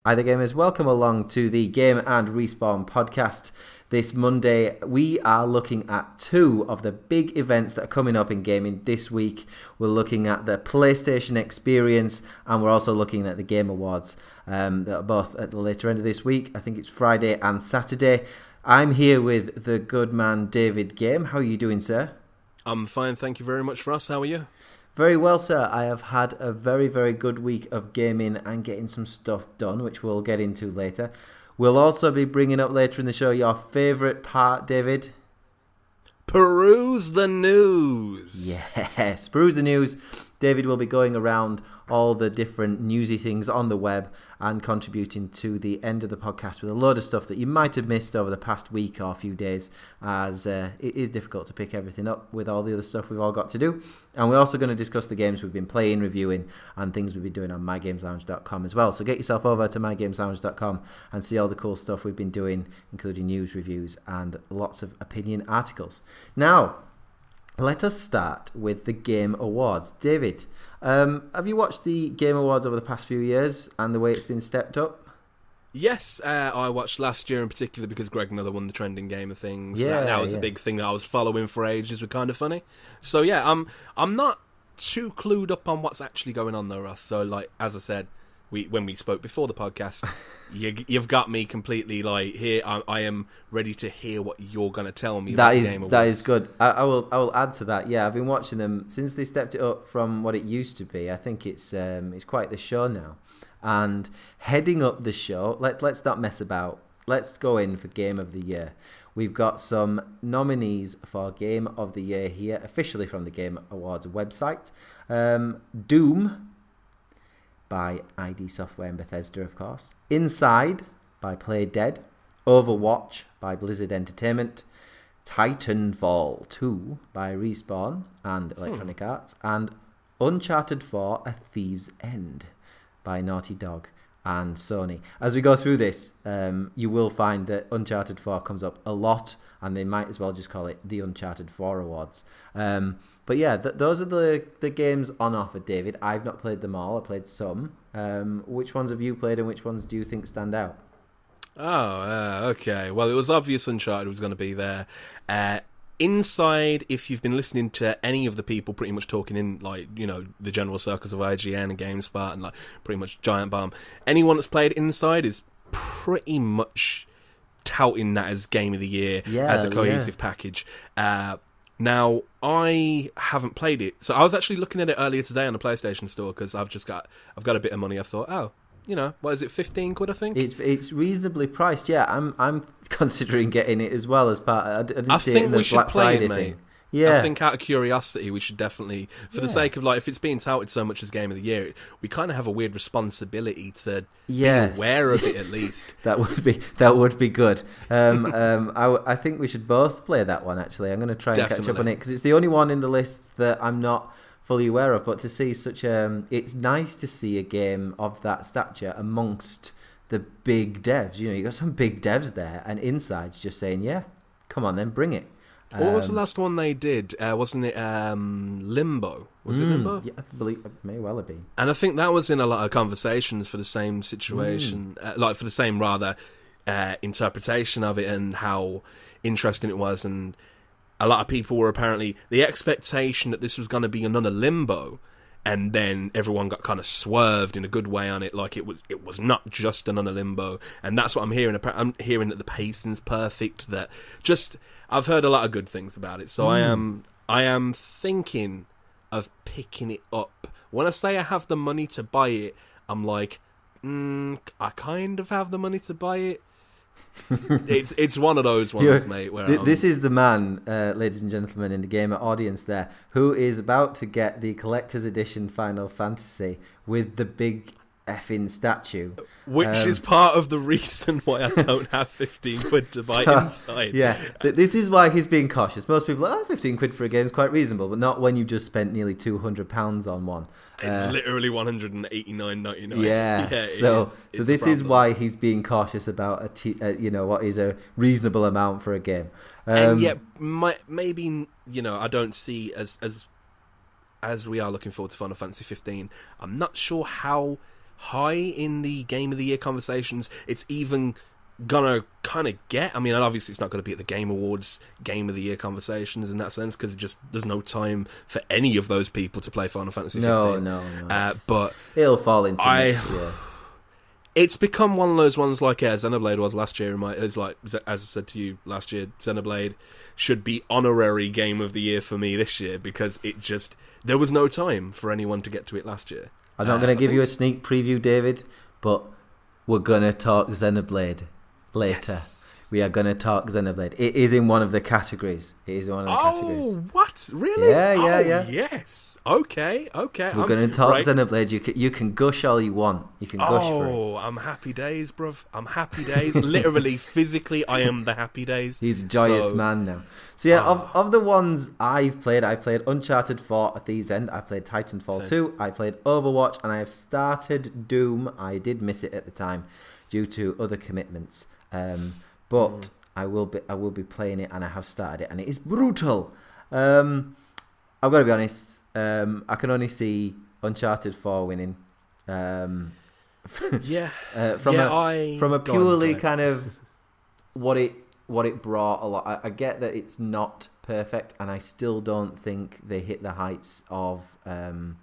Hi there, gamers. Welcome along to the Game and Respawn podcast. This Monday, we are looking at two of the big events that are coming up in gaming this week. We're looking at the PlayStation Experience, and we're also looking at the Game Awards that are both at the later end of this week. I think it's Friday and Saturday. I'm here with the good man, David Game. How are you doing, sir? I'm fine, thank you very much, Ross. How are you? Very well, sir. I have had a very, very good week of gaming and getting some stuff done, which we'll get into later. We'll also be bringing up later in the show your favourite part, David. Peruse the news. Yes, peruse the news. David will be going around all the different newsy things on the web and contributing to the end of the podcast with a load of stuff that you might have missed over the past week or few days, as it is difficult to pick everything up with all the other stuff we've all got to do. And we're also going to discuss the games we've been playing, reviewing, and things we've been doing on mygameslounge.com as well. So get yourself over to mygameslounge.com and see all the cool stuff we've been doing, including news, reviews, and lots of opinion articles. Now, let us start with the Game Awards. David, have you watched the Game Awards over the past few years and the way it's been stepped up? Yes, I watched last year in particular because Greg Miller won the trending game of things. Yeah, that was a big thing that I was following for ages. Were kind of funny. So yeah, I'm not too clued up on what's actually going on though, Russ. So like as I said, when we spoke before the podcast, you've got me completely like here. I am ready to hear what you're going to tell me. That is good. I will add to that. Yeah, I've been watching them since they stepped it up from what it used to be. I think it's quite the show now. And heading up the show, let's not mess about. Let's go in for Game of the Year. We've got some nominees for Game of the Year here, officially from the Game Awards website. Doom by ID Software and Bethesda, of course. Inside by Play Dead. Overwatch by Blizzard Entertainment. Titanfall 2 by Respawn and Electronic Arts. And Uncharted 4: A Thief's End by Naughty Dog and Sony. As we go through this, you will find that Uncharted 4 comes up a lot, and they might as well just call it the Uncharted 4 Awards. But yeah, those are the games on offer, David. I've not played them all. I played some. Which ones have you played, and which ones do you think stand out? Okay. Well, it was obvious Uncharted was going to be there. Inside, if you've been listening to any of the people pretty much talking in, like, you know, the general circles of IGN and GameSpot and, like, pretty much Giant Bomb, anyone that's played Inside is pretty much touting that as Game of the Year, as a cohesive package. Now, I haven't played it, so I was actually looking at it earlier today on the PlayStation Store because I've got a bit of money. I thought, you know, what is it, 15 quid, I think? It's reasonably priced, yeah. I'm considering getting it as well as part. I didn't see it in the Black Friday thing. Yeah. I think out of curiosity, we should definitely, for the sake of, like, if it's being touted so much as Game of the Year, we kind of have a weird responsibility to be aware of it at least. That would be good. I think we should both play that one, actually. I'm going to try and catch up on it because it's the only one in the list that I'm not fully aware of, but to see it's nice to see a game of that stature amongst the big devs. You know, you got some big devs there, and Inside's just saying, yeah, come on then, bring it. What was the last one they did? Wasn't it Limbo? Was it Limbo? Yeah, I believe it may well have been. And I think that was in a lot of conversations for the same situation, for the same interpretation of it and how interesting it was. And a lot of people were apparently the expectation that this was going to be another Limbo, and then everyone got kind of swerved in a good way on it, like it was not just another Limbo. And that's what I'm hearing. I'm hearing that the pacing's perfect. That just I've heard a lot of good things about it, so I am thinking of picking it up. When I say I have the money to buy it, I'm like, I kind of have the money to buy it. It's one of those ones, mate. Where this is the man, ladies and gentlemen, in the gamer audience there, who is about to get the collector's edition Final Fantasy with the big effing statue, which is part of the reason why I don't have 15 quid to buy Inside. Yeah, this is why he's being cautious. Most people are 15 quid for a game is quite reasonable, but not when you just spent nearly £200 on one. It's literally $189.99. Yeah, so this is why he's being cautious about what is a reasonable amount for a game. And yet, maybe I don't see as we are looking forward to Final Fantasy 15. I'm not sure how high in the Game of the Year conversations it's even gonna kind of get. I mean, obviously it's not going to be at the Game Awards Game of the Year conversations in that sense, because just there's no time for any of those people to play Final Fantasy 15. No. But it'll fall into next year. It's become one of those ones like Xenoblade was last year. It's like, as I said to you last year, Xenoblade should be honorary Game of the Year for me this year, because there was no time for anyone to get to it last year. I'm not going to give you a sneak preview, David, but we're going to talk Xenoblade later. Yes. We are going to talk Xenoblade. It is in one of the categories. Oh, what? Really? Yeah. Yes. Okay. We're going to talk Xenoblade. You can gush all you want. You can gush for it. Oh, I'm happy days, bruv. I'm happy days. Literally, physically, I am the happy days. He's a joyous man now. So yeah, of the ones I played Uncharted 4: A Thief's End. I played Titanfall 2. I played Overwatch, and I have started Doom. I did miss it at the time due to other commitments. But I will be playing it, and I have started it, and it is brutal. I've got to be honest. I can only see Uncharted 4 winning. From a purely kind of what it brought a lot. I get that it's not perfect, and I still don't think they hit the heights of The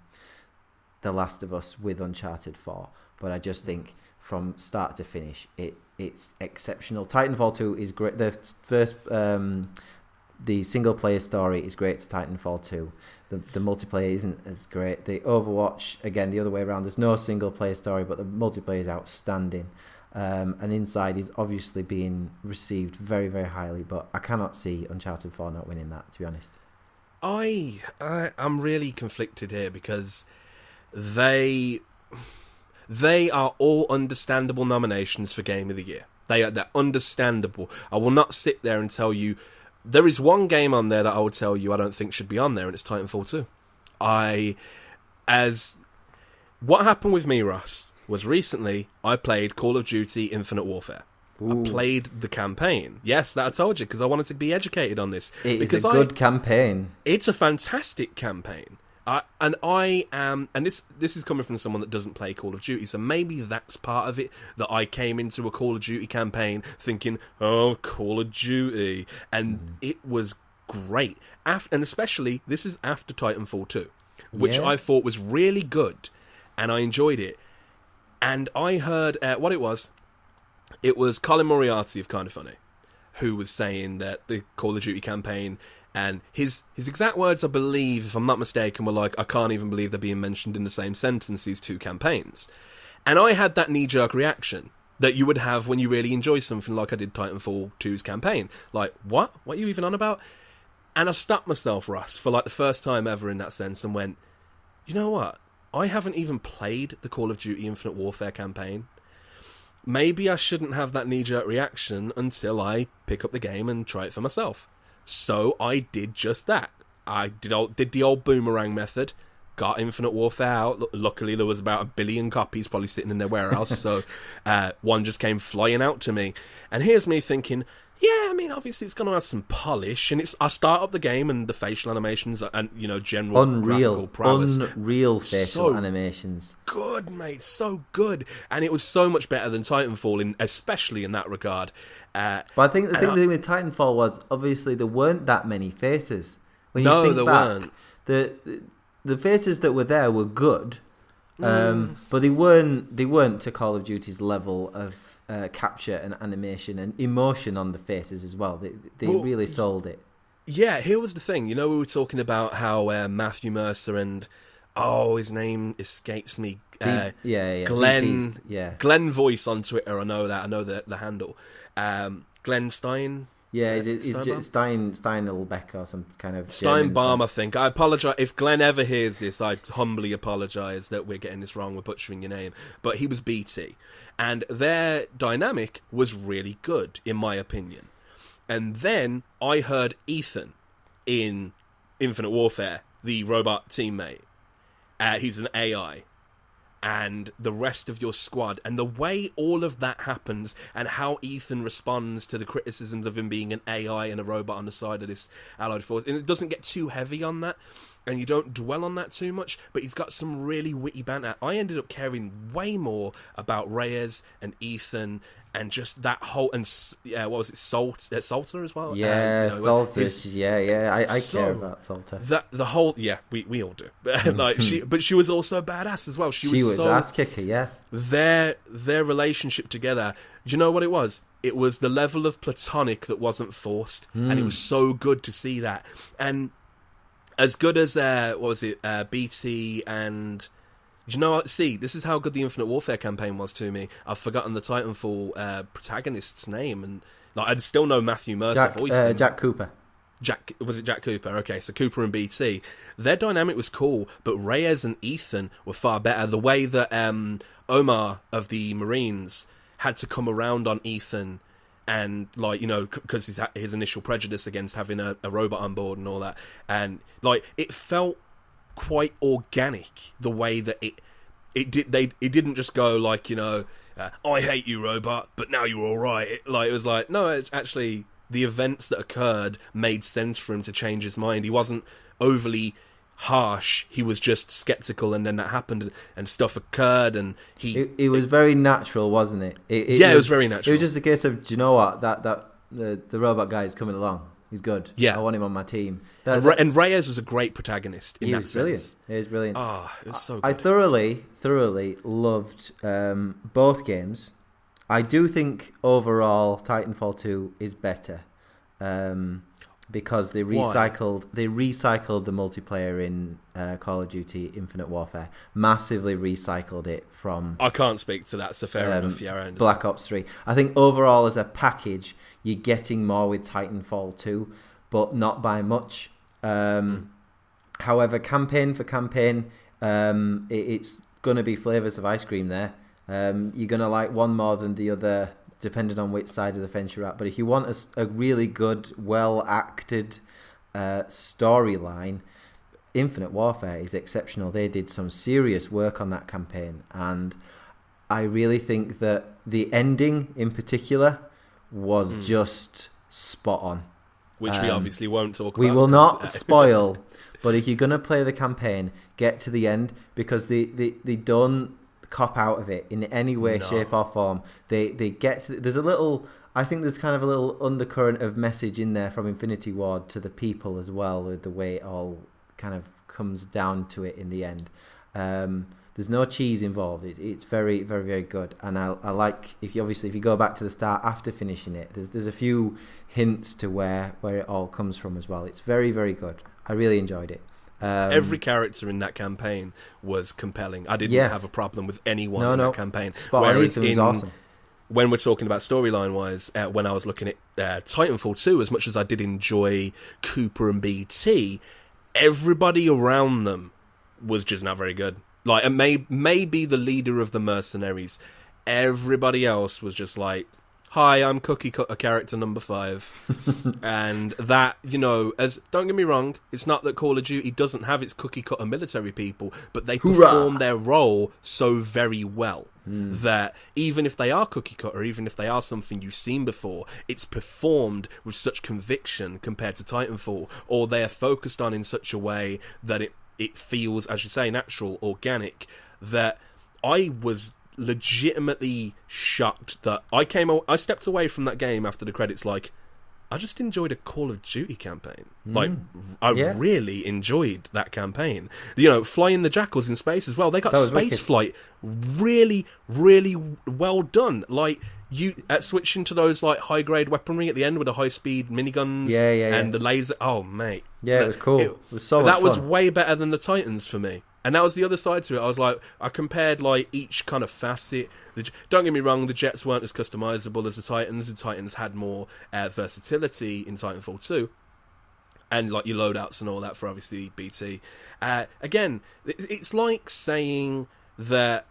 Last of Us with Uncharted 4. But I just think from start to finish, it's exceptional. Titanfall 2 is great. The first, the single player story is great to Titanfall 2. The multiplayer isn't as great. The Overwatch, again, the other way around. There's no single player story, but the multiplayer is outstanding. And Inside is obviously being received very, very highly, but I cannot see Uncharted 4 not winning that, to be honest. I'm really conflicted here, because they are all understandable nominations for Game of the Year. They're understandable. I will not sit there and tell you. There is one game on there that I would tell you I don't think should be on there, and it's Titanfall 2. What happened with me, Ross, was recently I played Call of Duty Infinite Warfare. Ooh. I played the campaign. Yes, that I told you, because I wanted to be educated on this. It is a good campaign. It's a fantastic campaign. This is coming from someone that doesn't play Call of Duty, so maybe that's part of it, that I came into a Call of Duty campaign thinking, oh, Call of Duty, and it was great. And especially, this is after Titanfall 2, which I thought was really good, and I enjoyed it. And I heard what it was Colin Moriarty of Kinda Funny, who was saying that the Call of Duty campaign, and his exact words, I believe, if I'm not mistaken, were like, I can't even believe they're being mentioned in the same sentence, these two campaigns. And I had that knee-jerk reaction that you would have when you really enjoy something, like I did Titanfall 2's campaign. Like, what? What are you even on about? And I stopped myself, Russ, for like the first time ever in that sense, and went, you know what? I haven't even played the Call of Duty Infinite Warfare campaign. Maybe I shouldn't have that knee-jerk reaction until I pick up the game and try it for myself. So I did just that. I did the old boomerang method, got Infinite Warfare out. Luckily, there was about 1 billion copies probably sitting in their warehouse, so one just came flying out to me. And here's me thinking, yeah, I mean, obviously it's going to have some polish, and I start up the game, and the facial animations and general graphical prowess, unreal facial animations, good, mate, so good, and it was so much better than Titanfall, especially in that regard. But I think the thing with Titanfall was obviously there weren't that many faces. When no, you think there back, weren't. The faces that were there were good, but they weren't to Call of Duty's level of capture and animation and emotion on the faces as well. They really sold it. Yeah, here was the thing. We were talking about how Matthew Mercer and his name escapes me. Glenn. Glenn Voice on Twitter. I know the handle. Glenn Stein. Yeah, is it Steinelbeck or some kind of Steinbaum, I think. I apologise if Glenn ever hears this. I humbly apologise that we're getting this wrong. We're butchering your name, but he was BT, and their dynamic was really good, in my opinion. And then I heard Ethan in Infinite Warfare, the robot teammate. He's an AI. And the rest of your squad, and the way all of that happens, and how Ethan responds to the criticisms of him being an AI and a robot on the side of this allied force, and it doesn't get too heavy on that, and you don't dwell on that too much, but he's got some really witty banter. I ended up caring way more about Reyes and Ethan and just that whole, and what was it, Salter as well? Yeah, Salter. I care about Salter. The whole, we all do. Like but she was also badass as well. She was so, ass kicker. Yeah, their relationship together. Do you know what it was? It was the level of platonic that wasn't forced, and it was so good to see that. And as good as BT and. Do you know what? See, this is how good the Infinite Warfare campaign was to me. I've forgotten the Titanfall protagonist's name, and like, I still know Matthew Mercer voiced him. Jack Cooper. Was it Jack Cooper? Okay, so Cooper and BT. Their dynamic was cool, but Reyes and Ethan were far better. The way that Omar of the Marines had to come around on Ethan, and like, you know, because his initial prejudice against having a robot on board and all that, and like it felt quite organic the way that it didn't just go like, you know, I hate you, robot, but now you're all right. It was like, no, it's actually the events that occurred made sense for him to change his mind. He wasn't overly harsh. He was just skeptical, and then that happened and stuff occurred, and it was very natural, wasn't it? It was very natural. It was just a case of, do you know what, that the robot guy is coming along. He's good. Yeah, I want him on my team. And Reyes was a great protagonist in that sense. He was brilliant. It was so good. I thoroughly loved both games. I do think overall Titanfall 2 is better because they recycled the multiplayer in Call of Duty Infinite Warfare. Massively recycled it from. I can't speak to that, so fair enough. Yeah, I understand. Black Ops 3. I think overall as a package, you're getting more with Titanfall 2, but not by much. However, campaign for campaign, it's going to be flavours of ice cream there. You're going to like one more than the other, depending on which side of the fence you're at. But if you want a really good, well-acted storyline, Infinite Warfare is exceptional. They did some serious work on that campaign, and I really think that the ending in particular was just spot on. Which we obviously won't talk about. We will not spoil, but if you're going to play the campaign, get to the end, because they don't cop out of it in any way, shape or form. They get to, there's a little, I think there's kind of a little undercurrent of message in there from Infinity Ward to the people as well, with the way it all kind of comes down to it in the end. There's no cheese involved. It's very, very, very good. And I like, if you go back to the start after finishing it, there's a few hints to where it all comes from as well. It's very, very good. I really enjoyed it. Every character in that campaign was compelling. I didn't have a problem with anyone in that campaign. Whereas was awesome. When we're talking about storyline-wise, when I was looking at Titanfall 2, as much as I did enjoy Cooper and BT, everybody around them was just not very good. Like, and maybe the leader of the mercenaries. Everybody else was just like, hi, I'm Cookie Cutter character number 5. And that, you know, don't get me wrong, it's not that Call of Duty doesn't have its cookie cutter military people, but they perform their role so very well that even if they are cookie cutter, even if they are something you've seen before, it's performed with such conviction compared to Titanfall, or they're focused on in such a way that it feels, as you say, natural, organic, that I was legitimately shocked that I stepped away from that game after the credits like, I just enjoyed a Call of Duty campaign. Like, I really enjoyed that campaign. You know, flying the Jackals in space as well. They got space flight really, really well done. Like, you switching to those like high grade weaponry at the end with the high speed miniguns and the laser. Oh, mate. Yeah, it was cool. It was so much fun. That was way better than the Titans for me. And that was the other side to it. I was like, I compared like each kind of facet. Don't get me wrong, the jets weren't as customizable as the Titans. The Titans had more versatility in Titanfall 2. And like your loadouts and all that for obviously BT. Again, it's like saying that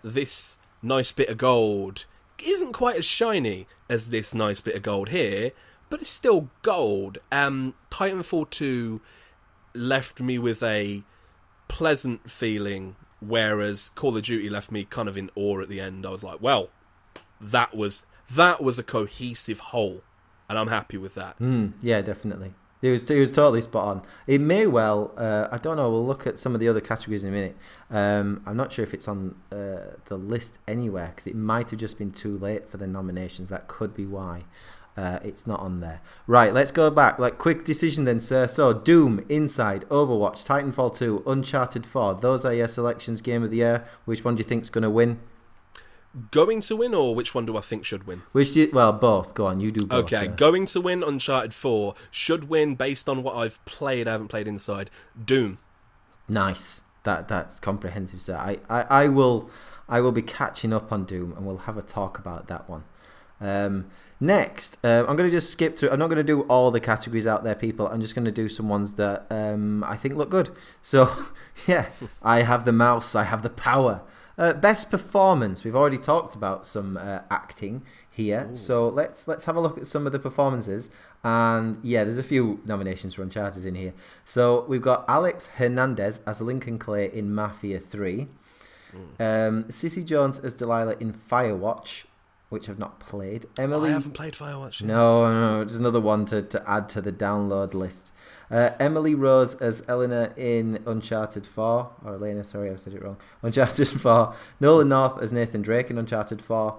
this nice bit of gold isn't quite as shiny as this nice bit of gold here, but it's still gold. Titanfall 2 left me with a pleasant feeling, whereas Call of Duty left me kind of in awe at the end. I was like, well, that was a cohesive whole, and I'm happy with that. Yeah, definitely. He was totally spot on. It may well, I don't know, we'll look at some of the other categories in a minute. I'm not sure if it's on the list anywhere, because it might have just been too late for the nominations. That could be why it's not on there. Right, let's go back. Quick decision then, sir. So, Doom, Inside, Overwatch, Titanfall 2, Uncharted 4. Those are your selections, Game of the Year. Which one do you think's going to win? Going to win, or which one do I think should win? Well, both. Go on, you do both. Okay, going to win, Uncharted 4. Should win, based on what I've played. I haven't played Inside. Doom. Nice. That's comprehensive, sir. I will be catching up on Doom, and we'll have a talk about that one. Next, I'm going to just skip through. I'm not going to do all the categories out there, people. I'm just going to do some ones that I think look good. So, yeah, I have the mouse. I have the power. Best performance. We've already talked about some acting here. Ooh. So let's have a look at some of the performances. And yeah, there's a few nominations for Uncharted in here. So we've got Alex Hernandez as Lincoln Clay in Mafia 3. Cissy Jones as Delilah in Firewatch, which I've not played. Emily, I haven't played Firewatch. No, it's another one to add to the download list. Emily Rose as Eleanor in Uncharted 4. Or Elena, sorry, I've said it wrong. Uncharted 4. Nolan North as Nathan Drake in Uncharted 4.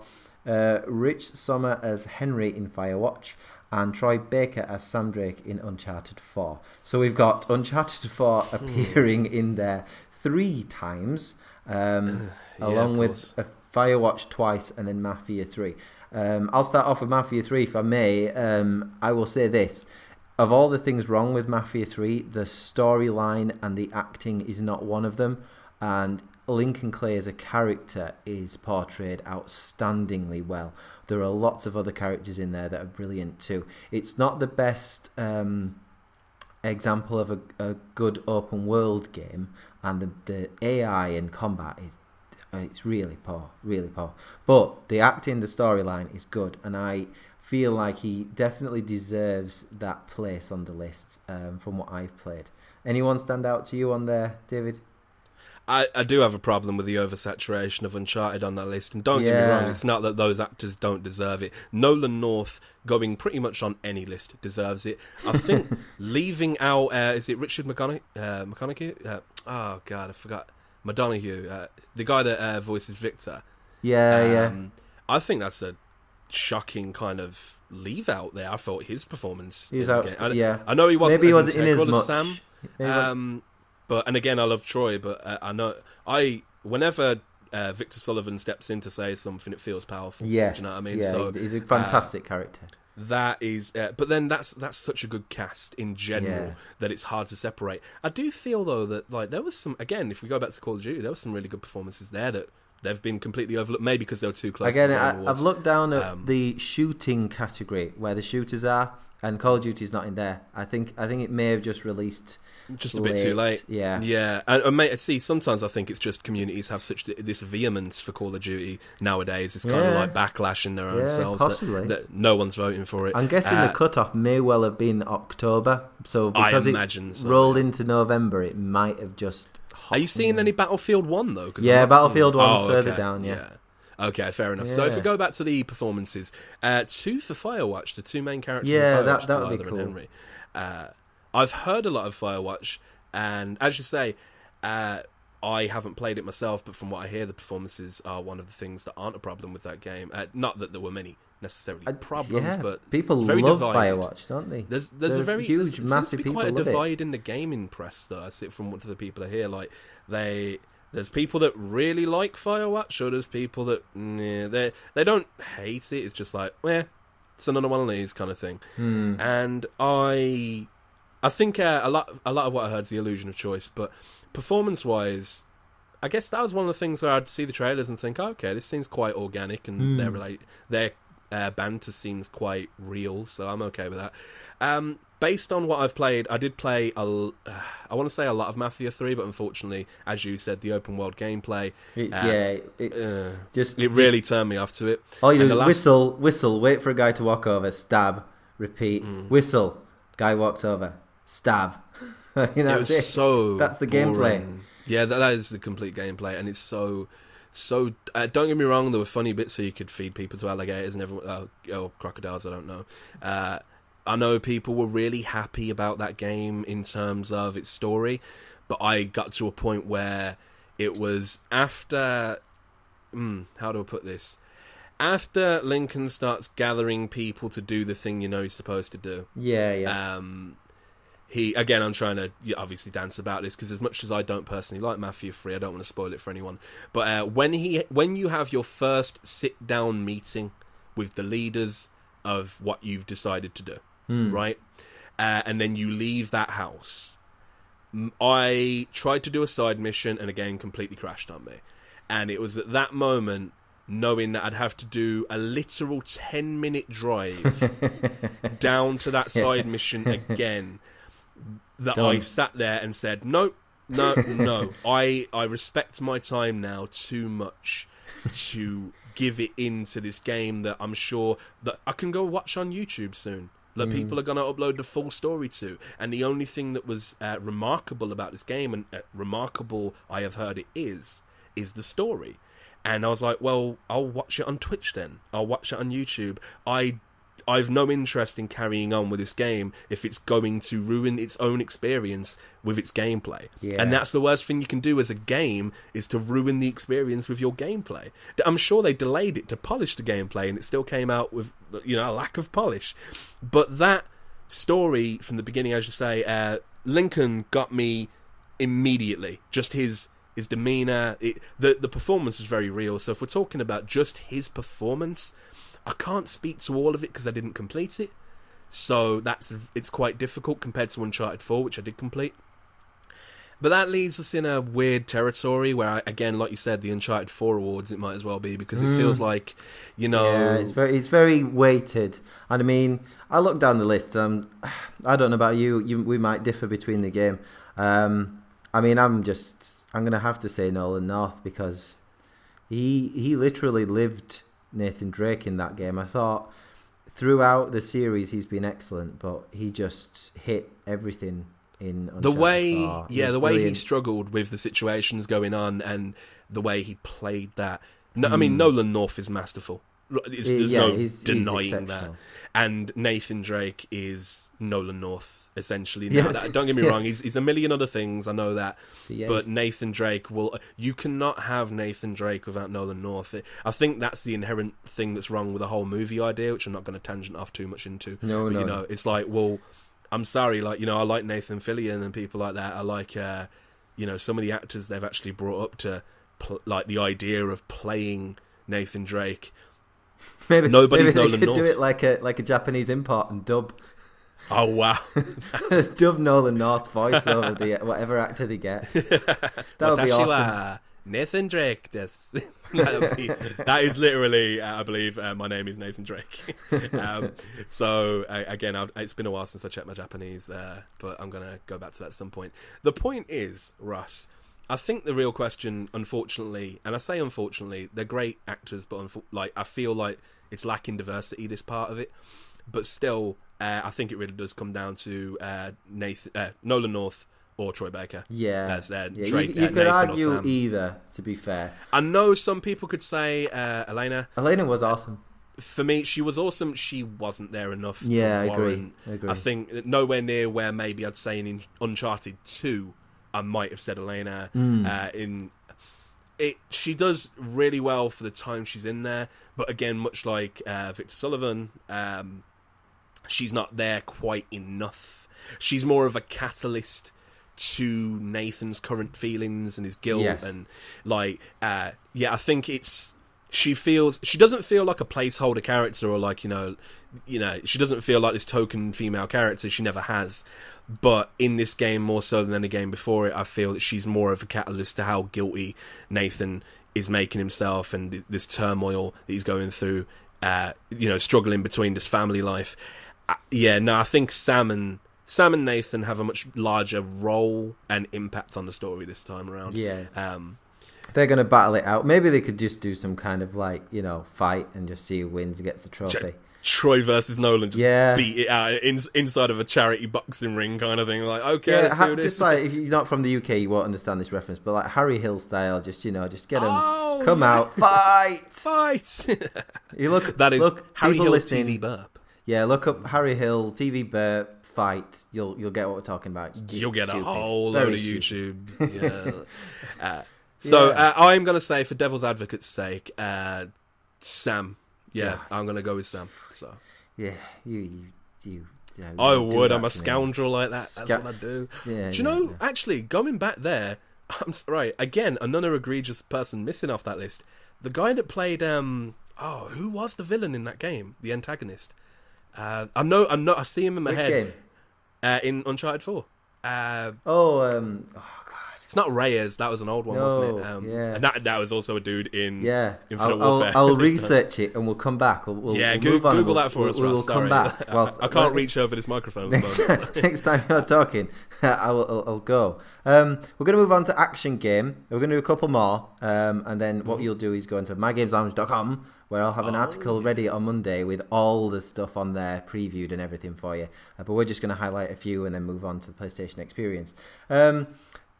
Rich Sommer as Henry in Firewatch. And Troy Baker as Sam Drake in Uncharted 4. So we've got Uncharted 4 appearing in there 3 times, along with Firewatch twice, and then Mafia 3. I'll start off with Mafia 3, if I may. I will say this. Of all the things wrong with Mafia 3, the storyline and the acting is not one of them. And Lincoln Clay as a character is portrayed outstandingly well. There are lots of other characters in there that are brilliant too. It's not the best example of a good open world game, and the AI and combat it's really poor. But the acting, the storyline is good, and I feel like he definitely deserves that place on the list from what I've played. Anyone stand out to you on there, David? I do have a problem with the oversaturation of Uncharted on that list, and don't get me wrong, it's not that those actors don't deserve it. Nolan North, going pretty much on any list, deserves it. I think leaving out, is it Richard McConaughey? Oh God, I forgot. McDonough, the guy that voices Victor. Yeah. I think that's a shocking kind of leave out there. I thought his performance. He was out. I know he wasn't. Maybe he wasn't in as much. Sam. But and again, I love Troy, but I know whenever Victor Sullivan steps in to say something, it feels powerful. Yes, do you know what I mean? Yeah, so he's a fantastic character. That is, but then that's such a good cast in general that it's hard to separate. I do feel though that there was some, again, if we go back to Call of Duty, there was some really good performances there that they've been completely overlooked, maybe because they were too close. Again, I've looked down at the shooting category where the shooters are, and Call of Duty's not in there. I think it may have just released just a bit too late. Yeah. And mate, see, sometimes I think it's just communities have such this vehemence for Call of Duty nowadays. It's kind of like backlash in their own selves that no one's voting for it. I'm guessing the cutoff may well have been October, so because it rolled into November, it might have just. Are you seeing any Battlefield 1 though? Battlefield 1's further down. Yeah. Okay, fair enough. So if we go back to the performances, 2 for Firewatch, the 2 main characters. Yeah, of Firewatch, that would be cool. Henry. I've heard a lot of Firewatch, and as you say, I haven't played it myself, but from what I hear, the performances are one of the things that aren't a problem with that game. Not that there were many necessarily problems, but people very love divided. Firewatch, don't they? There's a very huge, massive people quite a love divide in the gaming press, though. I see it from what the people are here. There's people that really like Firewatch, or there's people that they don't hate it. It's just it's another one of these kind of thing. And I think a lot of what I heard is the illusion of choice, but performance-wise, I guess that was one of the things where I'd see the trailers and think, okay, this seems quite organic, and their banter seems quite real, so I'm okay with that. Based on what I've played, I did play I want to say a lot of Mafia 3, but unfortunately, as you said, the open world gameplay, it really turned me off to it. All you do, whistle, wait for a guy to walk over, stab, repeat, whistle, guy walks over, stab. That's it. That's the boring gameplay. Yeah, that is the complete gameplay, and it's so. Don't get me wrong, there were funny bits so you could feed people to alligators and everyone, or crocodiles, I don't know. I know people were really happy about that game in terms of its story, but I got to a point where it was after... how do I put this? After Lincoln starts gathering people to do the thing he's supposed to do. Yeah. I'm trying to obviously dance about this, because as much as I don't personally like Mafia 3, I don't want to spoil it for anyone. But when you have your first sit-down meeting with the leaders of what you've decided to do, right? And then you leave that house. I tried to do a side mission, and again, completely crashed on me. And it was at that moment, knowing that I'd have to do a literal 10-minute drive down to that side mission again, that I sat there and said, no. I respect my time now too much to give it into this game that I'm sure that I can go watch on YouTube soon. That people are going to upload the full story to. And the only thing that was remarkable about this game, and remarkable I have heard it is the story. And I was like, well, I'll watch it on Twitch then. I'll watch it on YouTube. I've no interest in carrying on with this game if it's going to ruin its own experience with its gameplay. Yeah. And that's the worst thing you can do as a game, is to ruin the experience with your gameplay. I'm sure they delayed it to polish the gameplay, and it still came out with a lack of polish. But that story from the beginning, as you say, Lincoln got me immediately. Just his demeanour, the performance was very real. So if we're talking about just his performance, I can't speak to all of it because I didn't complete it. So it's quite difficult compared to Uncharted 4, which I did complete. But that leaves us in a weird territory where, again, like you said, the Uncharted 4 awards, it might as well be, because it feels like, Yeah, it's very weighted. And I mean, I looked down the list. I don't know about you. We might differ between the game. I mean, I'm going to have to say Nolan North, because he literally lived Nathan Drake in that game. I thought throughout the series he's been excellent, but he just hit everything in Uncharted 4. The way he struggled with the situations going on, and the way he played that. No, I mean, Nolan North is masterful. There's no denying that. And Nathan Drake is Nolan North, essentially. Now, don't get me wrong, he's a million other things, I know that. But Nathan Drake you cannot have Nathan Drake without Nolan North. I think that's the inherent thing that's wrong with the whole movie idea, which I'm not going to tangent off too much into. No. It's like, well, I'm sorry, I like Nathan Fillion and people like that. I like, some of the actors they've actually brought up to, the idea of playing Nathan Drake. Maybe Nolan North. Do it like a Japanese import and dub. Oh wow! Dub Nolan North voice over whatever actor they get. That would be awesome. Nathan Drake. That is literally, I believe, my name is Nathan Drake. So again, it's been a while since I checked my Japanese, but I'm gonna go back to that at some point. The point is, Russ, I think the real question, unfortunately, and I say unfortunately, they're great actors, but I feel like it's lacking diversity, this part of it. But still, I think it really does come down to Nolan North or Troy Baker. Yeah, Drake, you could argue either, to be fair. I know some people could say Elena. Elena was awesome. For me, she was awesome. She wasn't there enough to warrant. I agree. I think nowhere near where maybe I'd say in Uncharted 2, I might have said Elena. She does really well for the time she's in there, but again, much like Victor Sullivan, she's not there quite enough. She's more of a catalyst to Nathan's current feelings and his guilt, and I think she doesn't feel like a placeholder character, or she doesn't feel like this token female character. She never has. But in this game, more so than any game before it, I feel that she's more of a catalyst to how guilty Nathan is making himself, and this turmoil that he's going through, struggling between this family life. I think Sam and Nathan have a much larger role and impact on the story this time around. They're going to battle it out. Maybe they could just do some kind of fight and just see who wins and gets the trophy. Troy versus Nolan, just beat it out inside of a charity boxing ring kind of thing. Let's do this. Just if you're not from the UK, you won't understand this reference, but Harry Hill style, just get them, out, fight. You look, that is Harry Hill's TV burp. Yeah, look up Harry Hill, TV Bear fight. You'll get what we're talking about. You'll get stupid. a whole Very load of stupid. YouTube. Yeah. I'm going to say, for devil's advocate's sake, Sam. Yeah, I'm going to go with Sam. So. Yeah, you I would. I'm a scoundrel like that. That's what I do. Yeah, do you know, actually, going back there, right, again, another egregious person missing off that list. The guy that played, who was the villain in that game? The antagonist. I see him in my Which head. Game? In Uncharted 4. God. It's not Reyes. That was an old one, wasn't it? Yeah. And that was also a dude in Infinite Warfare. Warfare. I'll research it and we'll come back. We'll Google that for us. We'll come back. I can't reach over this microphone. Next time you're talking, I'll go. We're going to move on to action game. We're going to do a couple more, and then what you'll do is go into mygameslounge.com, where I'll have an article ready on Monday with all the stuff on there, previewed and everything for you. But we're just going to highlight a few and then move on to the PlayStation Experience.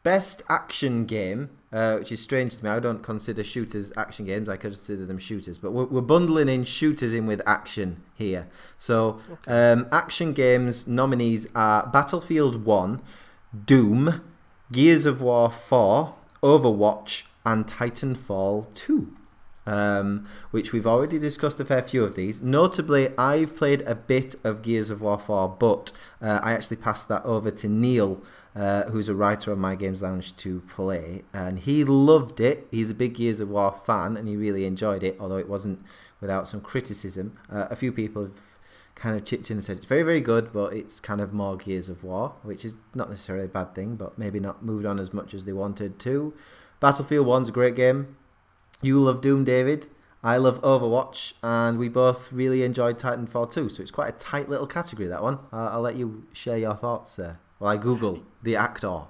Best action game, which is strange to me. I don't consider shooters action games. I consider them shooters. But we're bundling in shooters in with action here. So action games nominees are Battlefield 1, Doom, Gears of War 4, Overwatch, and Titanfall 2. Which we've already discussed a fair few of these. Notably, I've played a bit of Gears of War 4, but I actually passed that over to Neil, who's a writer on My Games Lounge, to play, and he loved it. He's a big Gears of War fan, and he really enjoyed it, although it wasn't without some criticism. A few people have kind of chipped in and said it's very, very good, but it's kind of more Gears of War, which is not necessarily a bad thing, but maybe not moved on as much as they wanted to. Battlefield 1's a great game. You love Doom, David. I love Overwatch, and we both really enjoyed Titanfall 2, so it's quite a tight little category, that one. I'll let you share your thoughts there while I Google the actor.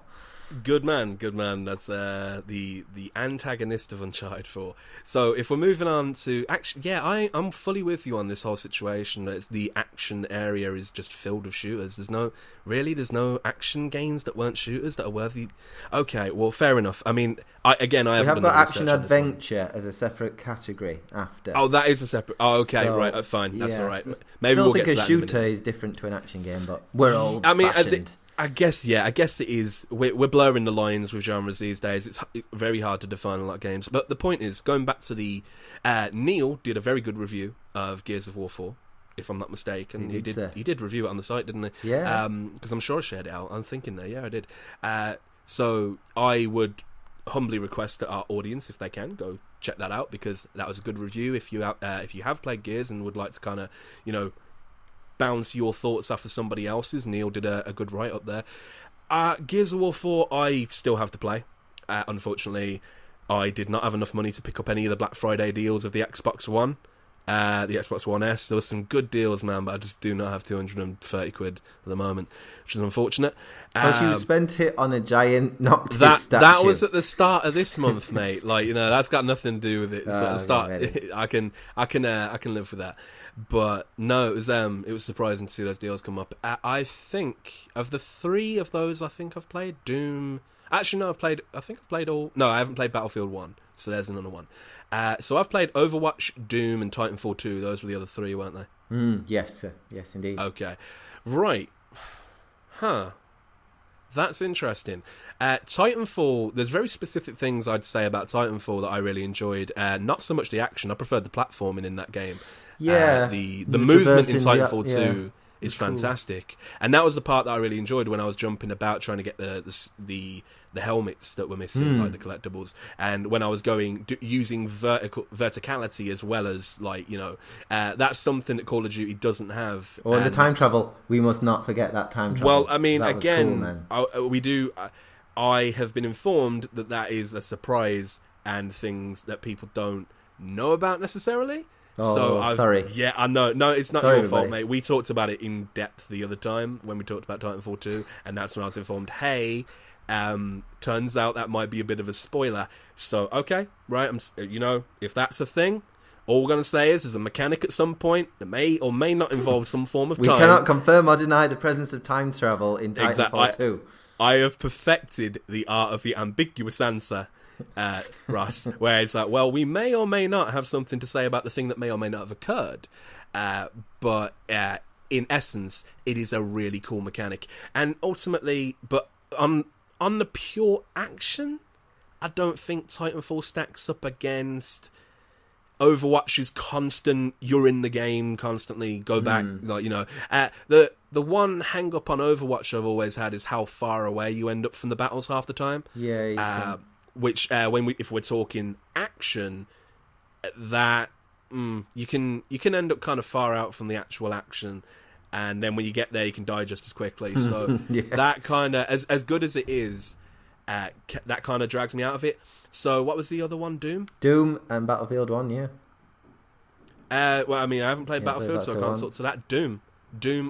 Good man. That's the antagonist of Uncharted 4. So if we're moving on to action, I'm fully with you on this whole situation. That it's the action area is just filled with shooters. There's no action games that weren't shooters that are worthy. Okay, well, fair enough. I mean, we have got action adventure as a separate category after. Oh, that is a separate. Oh, okay, so, right, fine, that's all right. Maybe we'll get to that. I think a shooter is different to an action game, but we're old-fashioned. I guess it is. We're blurring the lines with genres these days. It's very hard to define a lot of games. But the point is, going back to the Neil did a very good review of Gears of War 4, if I'm not mistaken. He did review it on the site, didn't he? Yeah. Because I'm sure I shared it out. I'm thinking there. Yeah, I did. So I would humbly request that our audience, if they can, go check that out, because that was a good review. If you have played Gears and would like to kind of, bounce your thoughts after somebody else's, Neil did a good write-up there. Gears of War 4, I still have to play. Unfortunately, I did not have enough money to pick up any of the Black Friday deals of the Xbox One, the Xbox One S. There were some good deals, man, but I just do not have 230 quid at the moment, which is unfortunate. Because you spent it on a giant Noctis statue. That was at the start of this month, mate. That's got nothing to do with it. It's at the start. I can live with that. But no, it was surprising to see those deals come up. I think of the three of those, I think I've played Doom. Actually, no, I've played all. No, I haven't played Battlefield 1, so there's another one. So I've played Overwatch, Doom, and Titanfall 2. Those were the other three, weren't they? Yes, sir. Yes, indeed. Okay, right. Huh. That's interesting. Titanfall, there's very specific things I'd say about Titanfall that I really enjoyed. Not so much the action. I preferred the platforming in that game. Yeah. The movement in Titanfall 2 is fantastic. And that was the part that I really enjoyed when I was jumping about trying to get the helmets that were missing, like the collectibles. And when I was using verticality as well as, that's something that Call of Duty doesn't have. Oh, and the time travel. We must not forget that time travel. Well, I mean, again, we do... I have been informed that is a surprise and things that people don't know about necessarily. Oh, sorry. Yeah, I know. No, it's not your fault, mate. We talked about it in depth the other time when we talked about Titanfall 2, and that's when I was informed, hey, turns out that might be a bit of a spoiler. So, okay, right, if that's a thing, all we're going to say is there's a mechanic at some point that may or may not involve some form of time. We cannot confirm or deny the presence of time travel in Titanfall 2. I have perfected the art of the ambiguous answer, Ross, where it's like, well, we may or may not have something to say about the thing that may or may not have occurred. but in essence, it is a really cool mechanic. And ultimately, but on the pure action, I don't think Titanfall stacks up against Overwatch's constant, you're in the game constantly, go back, like, you know. The one hang up on Overwatch I've always had is how far away you end up from the battles half the time. Yeah. Which if we're talking action, that you can end up kind of far out from the actual action, and then when you get there, you can die just as quickly. So that kind of, as good as it is, that kind of drags me out of it. So what was the other one? Doom and Battlefield 1, yeah. Well, I mean, I haven't played Battlefield, so I can't talk to that. Doom,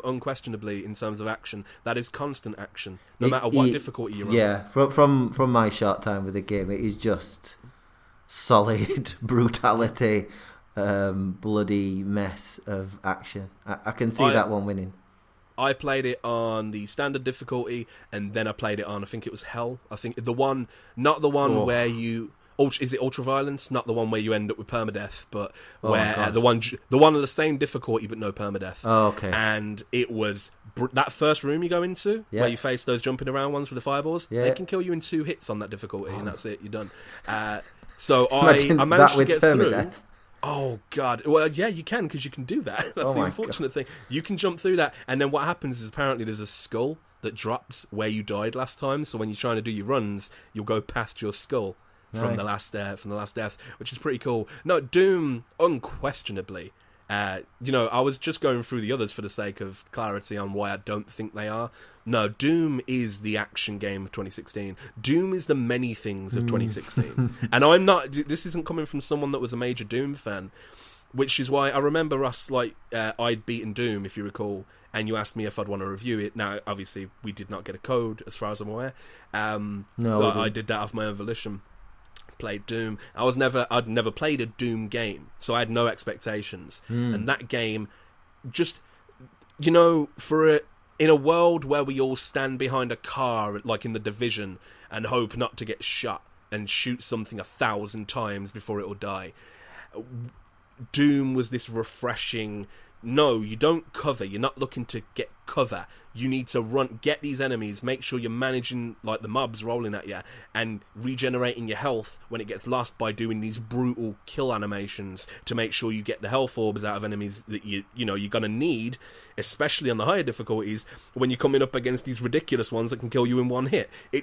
unquestionably, in terms of action, that is constant action, no matter what difficulty you're on. Yeah, from my short time with the game, it is just solid brutality, bloody mess of action. I can see that one winning. I played it on the standard difficulty, and then I played it on, I think it was Hell. I think not the one where you... Is it Ultraviolence? Not the one where you end up with permadeath, but where the one on the same difficulty but no permadeath. Oh, okay. And it was that first room you go into, where you face those jumping around ones with the fireballs. They can kill you in 2 hits on that difficulty, and that's it. You're done. So I managed to get through. Oh, God. Well, yeah, you can, because you can do that. That's the unfortunate thing. You can jump through that, and then what happens is apparently there's a skull that drops where you died last time, so when you're trying to do your runs, you'll go past your skull from the last death, which is pretty cool. No, Doom, unquestionably. I was just going through the others for the sake of clarity on why I don't think they are. No, Doom is the action game of 2016. Doom is the many things of 2016. And I'm not... This isn't coming from someone that was a major Doom fan, which is why I remember us, I'd beaten Doom, if you recall, and you asked me if I'd want to review it. Now, obviously, we did not get a code, as far as I'm aware. But I did that of my own volition. Played Doom. I'd never played a Doom game, so I had no expectations. And that game, just, in a world where we all stand behind a car, like in The Division, and hope not to get shot and shoot something 1,000 times before it will die, Doom was this refreshing... No, you don't cover. You're not looking to get cover. You need to run, get these enemies, make sure you're managing the mobs rolling at you and regenerating your health when it gets lost by doing these brutal kill animations to make sure you get the health orbs out of enemies that you're going to need, especially on the higher difficulties when you're coming up against these ridiculous ones that can kill you in one hit. You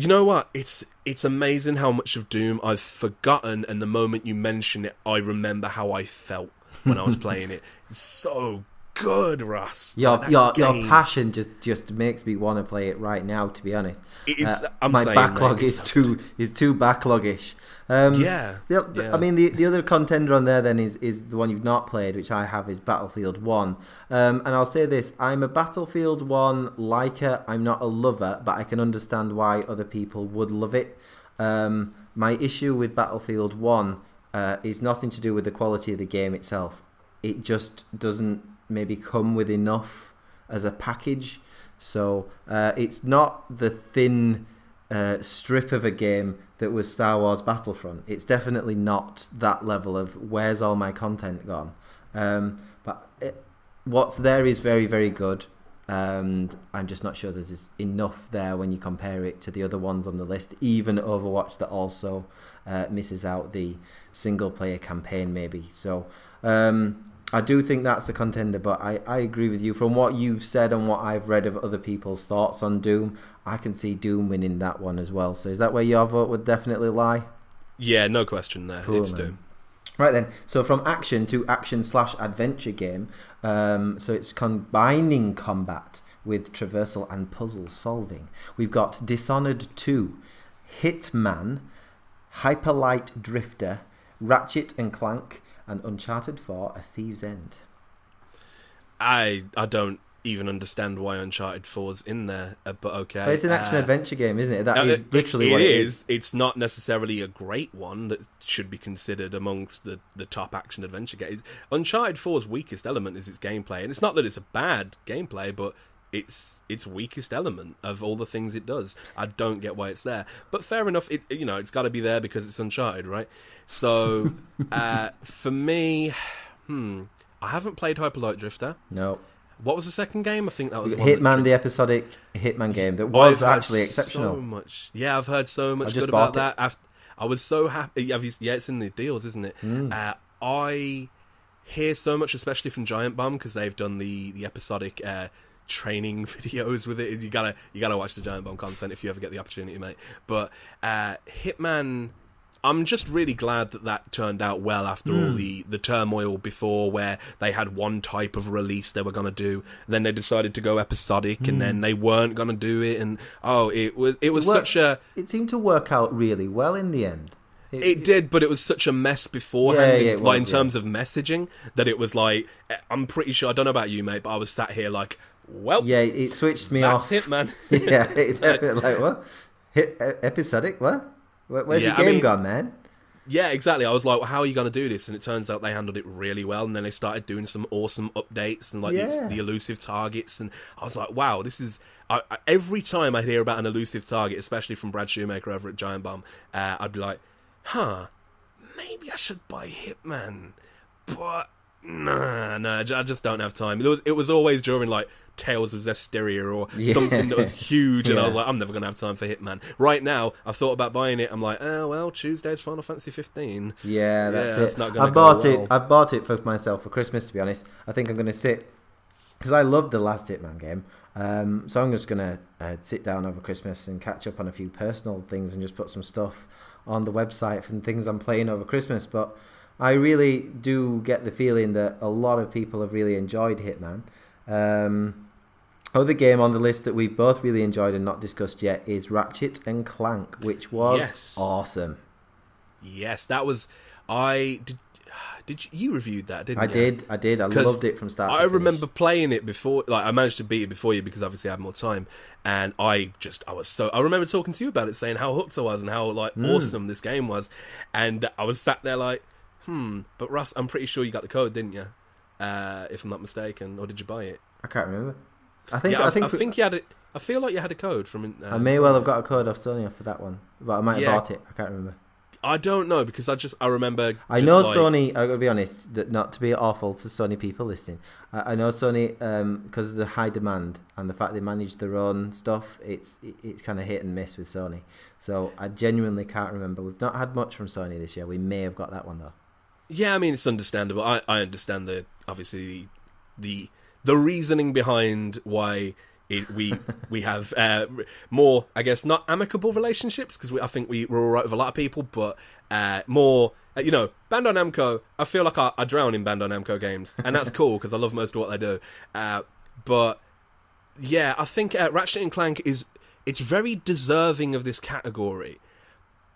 know what? It's amazing how much of Doom I've forgotten, and the moment you mention it, I remember how I felt when I was playing it. It's so good, Ross. Your passion just makes me want to play it right now, to be honest. My backlog is too backloggish. I mean, the other contender on there then is the one you've not played, which I have, is Battlefield 1. And I'll say this, I'm a Battlefield 1 liker, I'm not a lover, but I can understand why other people would love it. My issue with Battlefield 1 is nothing to do with the quality of the game itself. It just doesn't maybe come with enough as a package. So it's not the thin strip of a game that was Star Wars Battlefront. It's definitely not that level of where's all my content gone. What's there is very, very good, and I'm just not sure there's enough there when you compare it to the other ones on the list, even Overwatch, that also misses out the single player campaign maybe. So I do think that's the contender, but I agree with you. From what you've said and what I've read of other people's thoughts on Doom, I can see Doom winning that one as well. So is that where your vote would definitely lie? Yeah, no question there. Cool, it's Doom. Right then, so from action to action/adventure game, so it's combining combat with traversal and puzzle solving. We've got Dishonored 2, Hitman, Hyperlight Drifter, Ratchet and Clank, and Uncharted 4, A Thief's End. I don't even understand why Uncharted 4's in there, but okay. But it's an action-adventure game, isn't it? That is literally what it is. It's not necessarily a great one that should be considered amongst the top action-adventure games. Uncharted 4's weakest element is its gameplay, and it's not that it's a bad gameplay, but it's weakest element of all the things it does. I don't get why it's there. But fair enough, it's got to be there because it's Uncharted, right? So, for me... I haven't played Hyper Light Drifter. No. What was the second game? I think that was Hitman, the episodic Hitman game that was actually exceptional. So much. Yeah, I've heard so much good about that. I was so happy. Yeah, it's in the deals, isn't it? I hear so much, especially from Giant Bomb, because they've done the episodic training videos with it. You gotta watch the Giant Bomb content if you ever get the opportunity, mate. But Hitman, I'm just really glad that turned out well after all the turmoil before, where they had one type of release they were going to do, then they decided to go episodic, and then they weren't going to do it, and it was such a... It seemed to work out really well in the end. It did, but it was such a mess beforehand, in terms of messaging, that it was like, I'm pretty sure, I don't know about you, mate, but I was sat here like, well... Yeah, it switched me off. That's Hitman. Yeah, it's definitely like, what? Episodic, what? Where's your game gone, man? Yeah, exactly. I was like, well, how are you going to do this? And it turns out they handled it really well. And then they started doing some awesome updates and the elusive targets. And I was like, wow, this is... every time I hear about an elusive target, especially from Brad Shoemaker over at Giant Bomb, I'd be like, maybe I should buy Hitman. But no, I just don't have time. It was always during like Tales of Zestiria or something that was huge, and I was like, I'm never going to have time for Hitman. Right now, I've thought about buying it. I'm like, oh well, Tuesday's Final Fantasy 15. Yeah, that's it. It's not I bought it for myself for Christmas, to be honest. I think I'm going to sit, because I loved the last Hitman game. So I'm just going to sit down over Christmas and catch up on a few personal things and just put some stuff on the website from things I'm playing over Christmas. But I really do get the feeling that a lot of people have really enjoyed Hitman. Other game on the list that we've both really enjoyed and not discussed yet is Ratchet and Clank, which was awesome. Yes, that was... Did you revieved that, didn't you? I did. I loved it from start to finish. I remember playing it before, like I managed to beat it before you because obviously I had more time, and I remember talking to you about it, saying how hooked I was and how awesome this game was, and I was sat there like, but Russ, I'm pretty sure you got the code, didn't you? If I'm not mistaken, or did you buy it? I can't remember. I think you had it. I feel like you had a code from. I may well have got a code off Sony for that one, but I might have bought it. I can't remember. I don't know, because I remember... I know Sony, I've got to be honest, not to be awful for Sony people listening, I know Sony, because of the high demand and the fact they manage their own stuff, it's kind of hit and miss with Sony. So I genuinely can't remember. We've not had much from Sony this year. We may have got that one, though. Yeah, I mean, it's understandable. I understand obviously the reasoning behind why... we have more, I guess, not amicable relationships, because I think we're all right with a lot of people, but more, Bandai Namco, I feel like I drown in Bandai Namco games, and that's cool, because I love most of what they do. But, yeah, I think Ratchet and Clank it's very deserving of this category,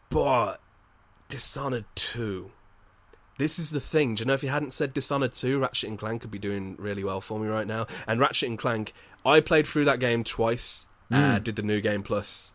but Dishonored 2... This is the thing. Do you know, if you hadn't said Dishonored 2, Ratchet and Clank could be doing really well for me right now. And Ratchet and Clank, I played through that game twice, did the New Game Plus,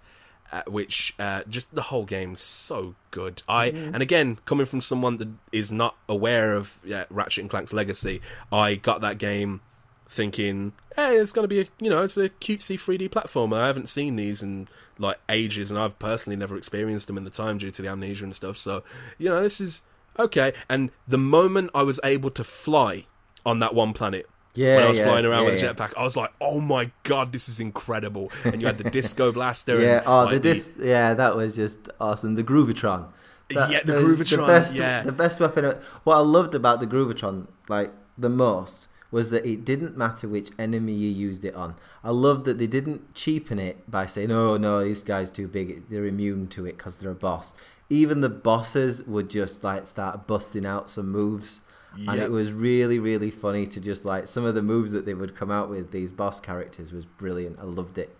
which just the whole game's so good. And again, coming from someone that is not aware of Ratchet and Clank's legacy, I got that game thinking, hey, it's going to be it's a cutesy 3D platformer. I haven't seen these in like ages, and I've personally never experienced them in the time due to the amnesia and stuff. So, this is... okay, and the moment I was able to fly on that one planet, when I was flying around with a jetpack, I was like, "Oh my god, this is incredible!" And you had the disco blaster. That was just awesome. The Groovitron. The Groovitron. The best weapon. What I loved about the Groovitron, like the most, was that it didn't matter which enemy you used it on. I loved that they didn't cheapen it by saying, "Oh no, this guy's too big; they're immune to it because they're a boss." Even the bosses would just like start busting out some moves, and it was really, really funny to just like some of the moves that they would come out with. These boss characters was brilliant. I loved it.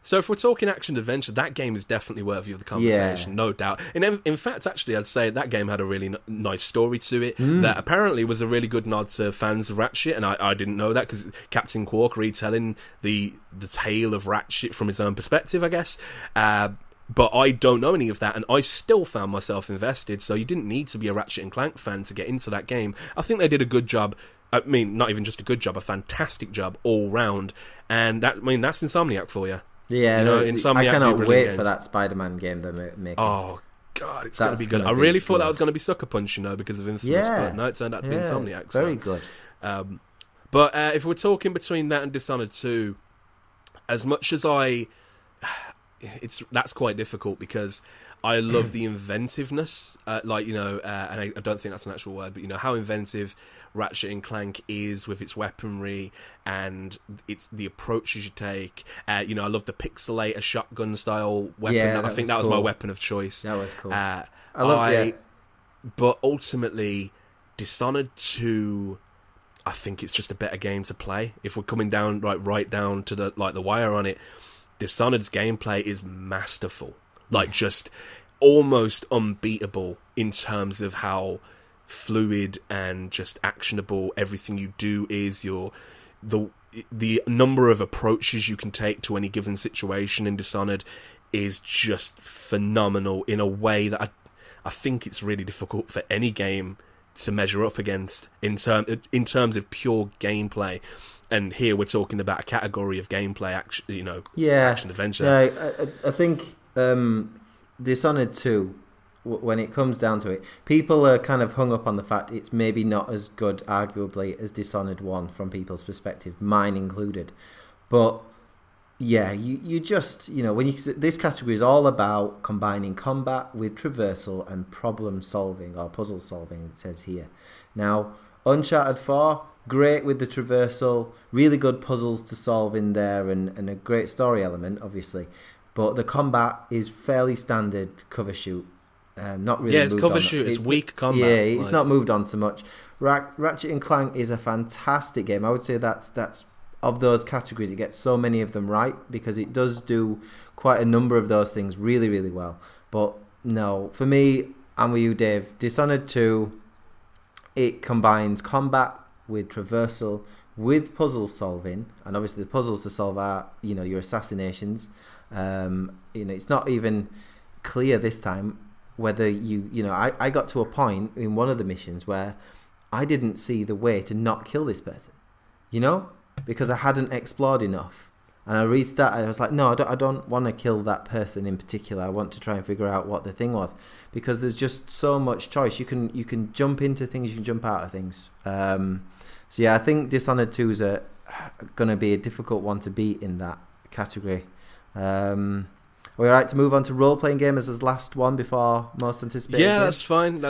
So if we're talking action adventure, that game is definitely worthy of the conversation, no doubt. And in fact, actually, I'd say that game had a really nice story to it that apparently was a really good nod to fans of Ratchet, and I didn't know that, because Captain Quark retelling the tale of Ratchet from his own perspective, I guess. But I don't know any of that, and I still found myself invested, so you didn't need to be a Ratchet and Clank fan to get into that game. I think they did a good job. I mean, not even just a good job, a fantastic job all round. And that's Insomniac for you. Yeah, Insomniac I cannot wait games. for that Spider-Man game they're making. Oh, God, it's going to be good. I really thought that was going to be Sucker Punch, because of Infamous, but no, it turned out to be Insomniac. Very good. But if we're talking between that and Dishonored 2, as much as that's quite difficult because I love the inventiveness, and I don't think that's an actual word, but how inventive Ratchet and Clank is with its weaponry and it's the approaches you take. I love the pixelator shotgun style weapon. Yeah, I think that was my weapon of choice. That was cool. But ultimately, Dishonored 2, I think it's just a better game to play. If we're coming down right down to the wire on it, Dishonored's gameplay is masterful. Just almost unbeatable in terms of how fluid and just actionable everything you do is. The number of approaches you can take to any given situation in Dishonored is just phenomenal in a way that I think it's really difficult for any game to measure up against in terms of pure gameplay. And here we're talking about a category of gameplay, action adventure. Yeah, I think Dishonored 2, when it comes down to it, people are kind of hung up on the fact it's maybe not as good, arguably, as Dishonored 1 from people's perspective, mine included. But yeah, you just, this category is all about combining combat with traversal and problem solving, or puzzle solving, it says here. Now, Uncharted 4, great with the traversal, really good puzzles to solve in there, and a great story element, obviously. But the combat is fairly standard cover shoot. Not really. Yeah, it's cover shoot. It's weak combat. Yeah, it's not moved on so much. Ratchet and Clank is a fantastic game. I would say that's of those categories. It gets so many of them right because it does do quite a number of those things really, really well. But no, for me, I'm with you, Dave. Dishonored 2, it combines combat with traversal with puzzle solving, and obviously the puzzles to solve are your assassinations. It's not even clear this time whether I got to a point in one of the missions where I didn't see the way to not kill this person, because I hadn't explored enough. And I restarted. I was like, no, I don't want to kill that person in particular. I want to try and figure out what the thing was, because there's just so much choice. You can jump into things, you can jump out of things. So yeah, I think Dishonored 2 is going to be a difficult one to beat in that category. Are we all right to move on to role-playing game as the last one before most anticipated? Yeah, that's fine.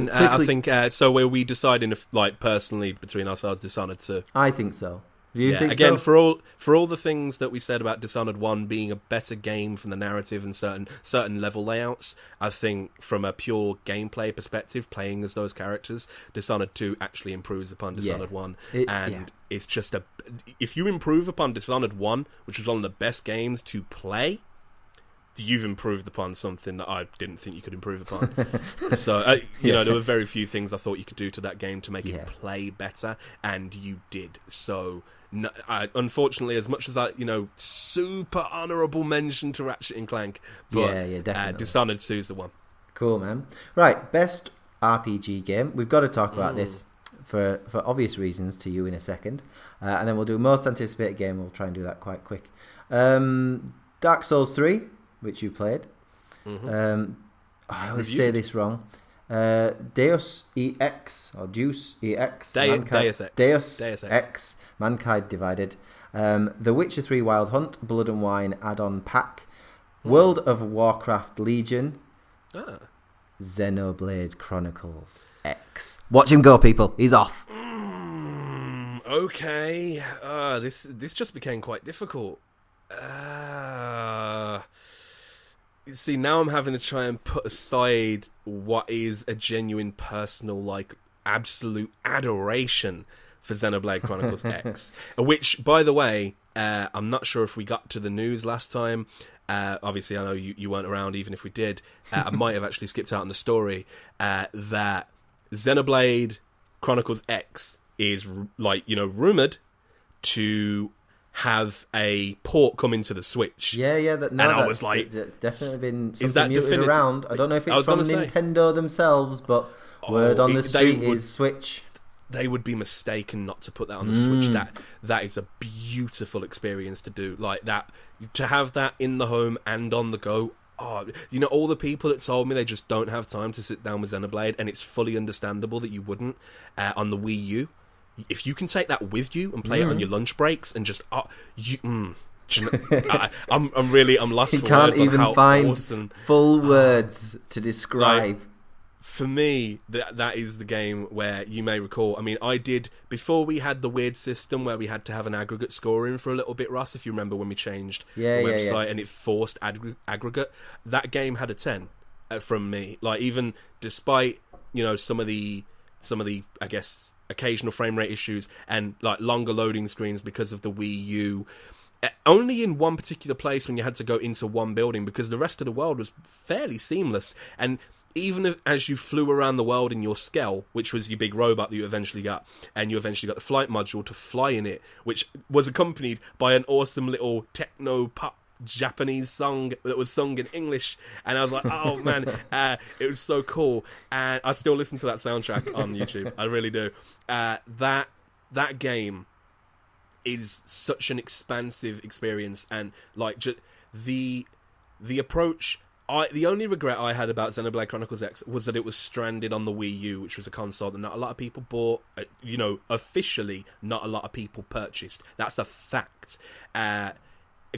I think so. Were we deciding if, personally between ourselves, Dishonored 2? I think so. Do you think again, so? for all the things that we said about Dishonored 1 being a better game from the narrative and certain level layouts, I think from a pure gameplay perspective, playing as those characters, Dishonored 2 actually improves upon Dishonored 1. It's just if you improve upon Dishonored 1, which was one of the best games to play, you've improved upon something that I didn't think you could improve upon. So, there were very few things I thought you could do to that game to make it play better, and you did. So, unfortunately, as much as super honourable mention to Ratchet and Clank, but definitely. Dishonored 2 is the one. Cool, man. Right, best RPG game. We've got to talk about this for obvious reasons to you in a second, and then we'll do most anticipated game. We'll try and do that quite quick. Dark Souls 3. Which you played. Mm-hmm. I always say this wrong. Deus Ex or Deus Ex. Deus Ex. Mankind Divided. The Witcher 3 Wild Hunt Blood and Wine add-on pack. World of Warcraft Legion. Xenoblade Chronicles X. Watch him go, people. He's off. Okay. This just became quite difficult. See, now I'm having to try and put aside what is a genuine personal, absolute adoration for Xenoblade Chronicles X. Which, by the way, I'm not sure if we got to the news last time. Obviously, I know you weren't around, even if we did. I might have actually skipped out on the story that Xenoblade Chronicles X is, rumoured to have a port come into the Switch. Yeah. I was like, that's definitely been something muted around. I don't know if it's from Nintendo themselves, but word on the street is Switch. They would be mistaken not to put that on the Switch. That is a beautiful experience to do. Like that, to have that in the home and on the go. Oh, you know, all the people that told me they just don't have time to sit down with Xenoblade, and it's fully understandable that you wouldn't on the Wii U. If you can take that with you and play it on your lunch breaks and just, I'm lost You for can't words on even how find awesome. full words to describe. For me, that is the game where you may recall. I mean, I did before we had the weird system where we had to have an aggregate scoring for a little bit, Russ. If you remember when we changed the website and it forced aggregate, that game had a 10 from me. Like, even despite, you know, some of the I guess occasional frame rate issues and like longer loading screens because of the Wii U. Only in one particular place when you had to go into one building, because the rest of the world was fairly seamless. And even as you flew around the world in your Skell, which was your big robot that you eventually got, and you eventually got the flight module to fly in it, which was accompanied by an awesome little techno-pop Japanese song that was sung in English, and I was like, oh man, it was so cool. And I still listen to that soundtrack on YouTube. I really do. That game is such an expansive experience, and like just the approach. The only regret I had about Xenoblade Chronicles X was that it was stranded on the Wii U, which was a console that not a lot of people bought. You know, officially, not a lot of people purchased. That's a fact.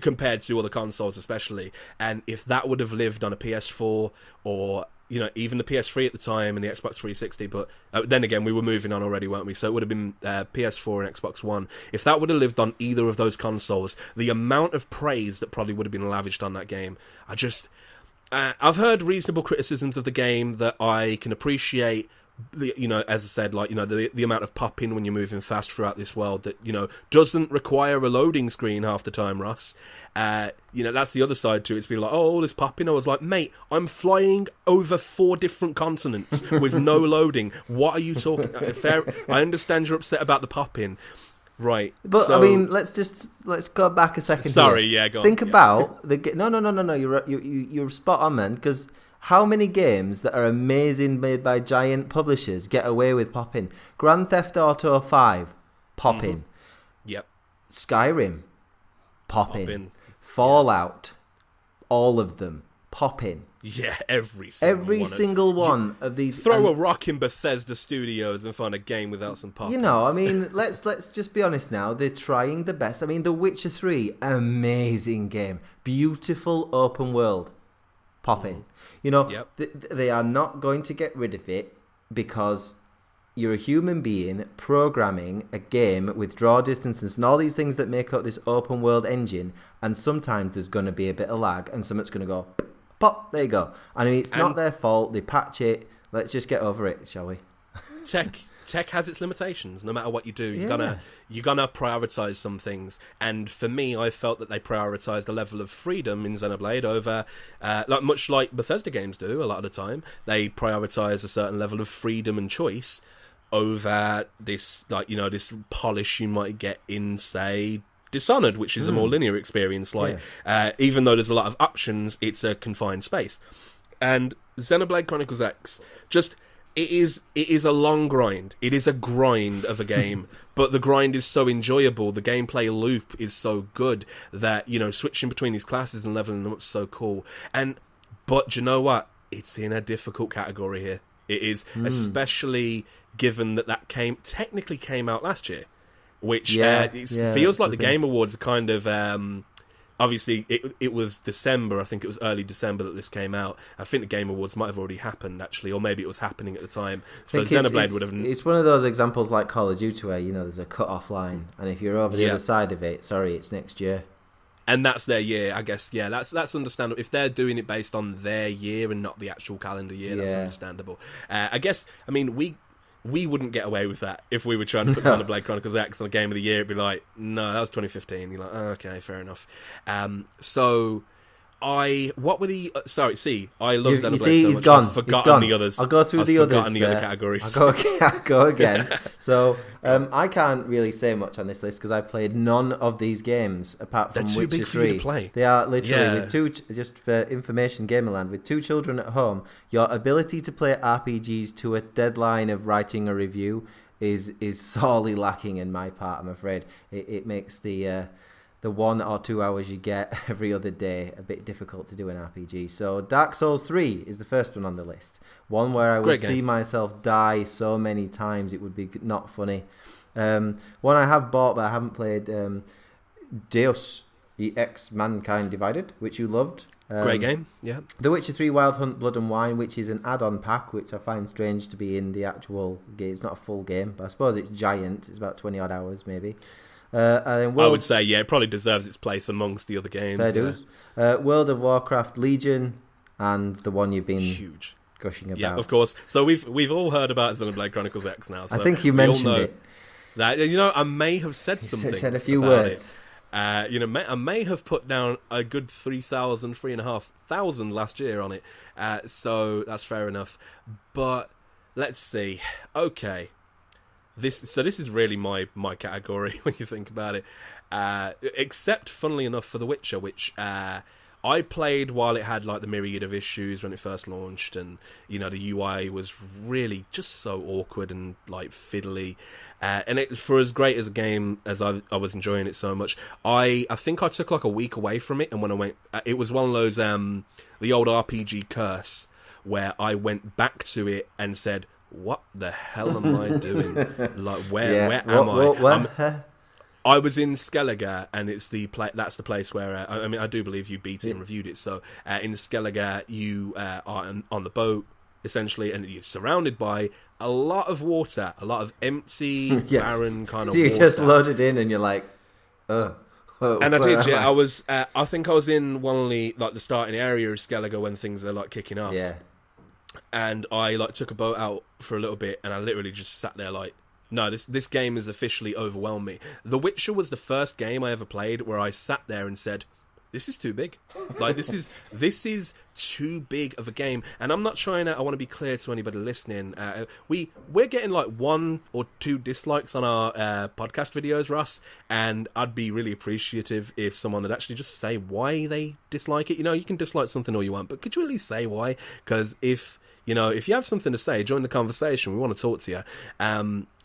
Compared to other consoles, especially. And if that would have lived on a PS4 or, you know, even the PS3 at the time and the Xbox 360, but then again, we were moving on already, weren't we? So it would have been PS4 and Xbox One. If that would have lived on either of those consoles, the amount of praise that probably would have been lavished on that game, I've heard reasonable criticisms of the game that I can appreciate. You know, as I said, like, you know, the amount of popping when you're moving fast throughout this world that, you know, doesn't require a loading screen half the time, Russ. You know, that's the other side to it. It's been like, oh, all this popping. I was like, mate, I'm flying over 4 different continents with no loading. What are you talking? Fair. I understand you're upset about the popping. Right, but so, I mean, let's go back a second. Sorry, here. yeah, go on. Think about the no. You're spot on, man. Because how many games that are amazing, made by giant publishers, get away with popping? Grand Theft Auto 5, popping. Mm-hmm. Yep. Skyrim, popping. Fallout, all of them, popping. Yeah, every single one of these. Throw a rock in Bethesda Studios and find a game without some pop. You know, I mean, let's just be honest now. They're trying the best. I mean, The Witcher 3, amazing game, beautiful open world, popping. You know, they are not going to get rid of it because you're a human being programming a game with draw distances and all these things that make up this open world engine. And sometimes there's going to be a bit of lag, and something's going to go. Pop, there you go. I mean, it's not their fault. They patch it. Let's just get over it, shall we? Tech has its limitations. No matter what you do, you're gonna prioritize some things. And for me, I felt that they prioritized a level of freedom in Xenoblade over, much like Bethesda games do a lot of the time. They prioritize a certain level of freedom and choice over this, like, you know, this polish you might get in, say, Dishonored, which is a more linear experience. Like, even though there's a lot of options, it's a confined space. And Xenoblade Chronicles X, it is a long grind. It is a grind of a game, but the grind is so enjoyable. The gameplay loop is so good that, you know, switching between these classes and leveling them up is so cool. But you know what? It's in a difficult category here. It is, especially given that technically came out last year. Which feels like the Game Awards are kind of obviously it was December. I think it was early December that this came out. I think the Game Awards might have already happened actually, or maybe it was happening at the time. So Xenoblade would have. It's one of those examples like Call of Duty where, you know, there's a cut-off line, and if you're over the other side of it, sorry, it's next year. And that's their year, I guess. Yeah, that's understandable. If they're doing it based on their year and not the actual calendar year, that's understandable. I guess. I mean, we wouldn't get away with that if we were trying to put Xenoblade Chronicles X on a Game of the Year. It'd be like, no, that was 2015. You're like, oh, okay, fair enough. I love Xenoblade so much. Gone. I've forgotten the others. I'll go through the others. I've forgotten the other categories. I'll go again. So I can't really say much on this list because I played none of these games apart from Witcher 3. They're too big for you to play. They are literally with two. Just for information, Gamerland, with 2 children at home, your ability to play RPGs to a deadline of writing a review is sorely lacking in my part. I'm afraid it makes the the 1 or 2 hours you get every other day a bit difficult to do in RPG. So Dark Souls 3 is the first one on the list. One where I would see myself die so many times it would be not funny. One I have bought but I haven't played, Deus Ex Mankind Divided, which you loved. Great game, yeah. The Witcher 3 Wild Hunt Blood and Wine, which is an add-on pack, which I find strange to be in the actual game. It's not a full game, but I suppose it's giant. It's about 20 odd hours maybe. And then I would say, yeah, it probably deserves its place amongst the other games. Fair dues. World of Warcraft Legion, and the one you've been huge gushing about. Yeah, of course. So we've all heard about Xenoblade Chronicles X now. So I think you mentioned it. That, I may have said something. Said a few words. I may have put down a good 3,000, 3,500 last year on it. So that's fair enough. But let's see. Okay. This is really my category when you think about it. Except, funnily enough, for The Witcher, which I played while it had like the myriad of issues when it first launched, and the UI was really just so awkward and like fiddly. And it, for as great as a game as I was enjoying it so much, I think I took like a week away from it, and when I went, it was one of those the old RPG curse where I went back to it and said, "What the hell am I doing? Like where am I?" I was in Skellige, and it's that's the place where I do believe you beat it and reviewed it. So in Skellige, you are on the boat essentially, and you're surrounded by a lot of water, a lot of empty, barren kind of so you water. just loaded in, and you're like, oh. And I did, yeah. I was, I think I was in one of the starting area of Skellige when things are like kicking off. Yeah. And I like took a boat out for a little bit, and I literally just sat there like, no, this game has officially overwhelmed me. The Witcher was the first game I ever played where I sat there and said, this is too big. Like, this is too big of a game. And I'm not trying to, I want to be clear to anybody listening. We're getting like 1 or 2 dislikes on our podcast videos, Ross, and I'd be really appreciative if someone would actually just say why they dislike it. You can dislike something all you want, but could you at least say why? Because if you have something to say, join the conversation. We want to talk to you.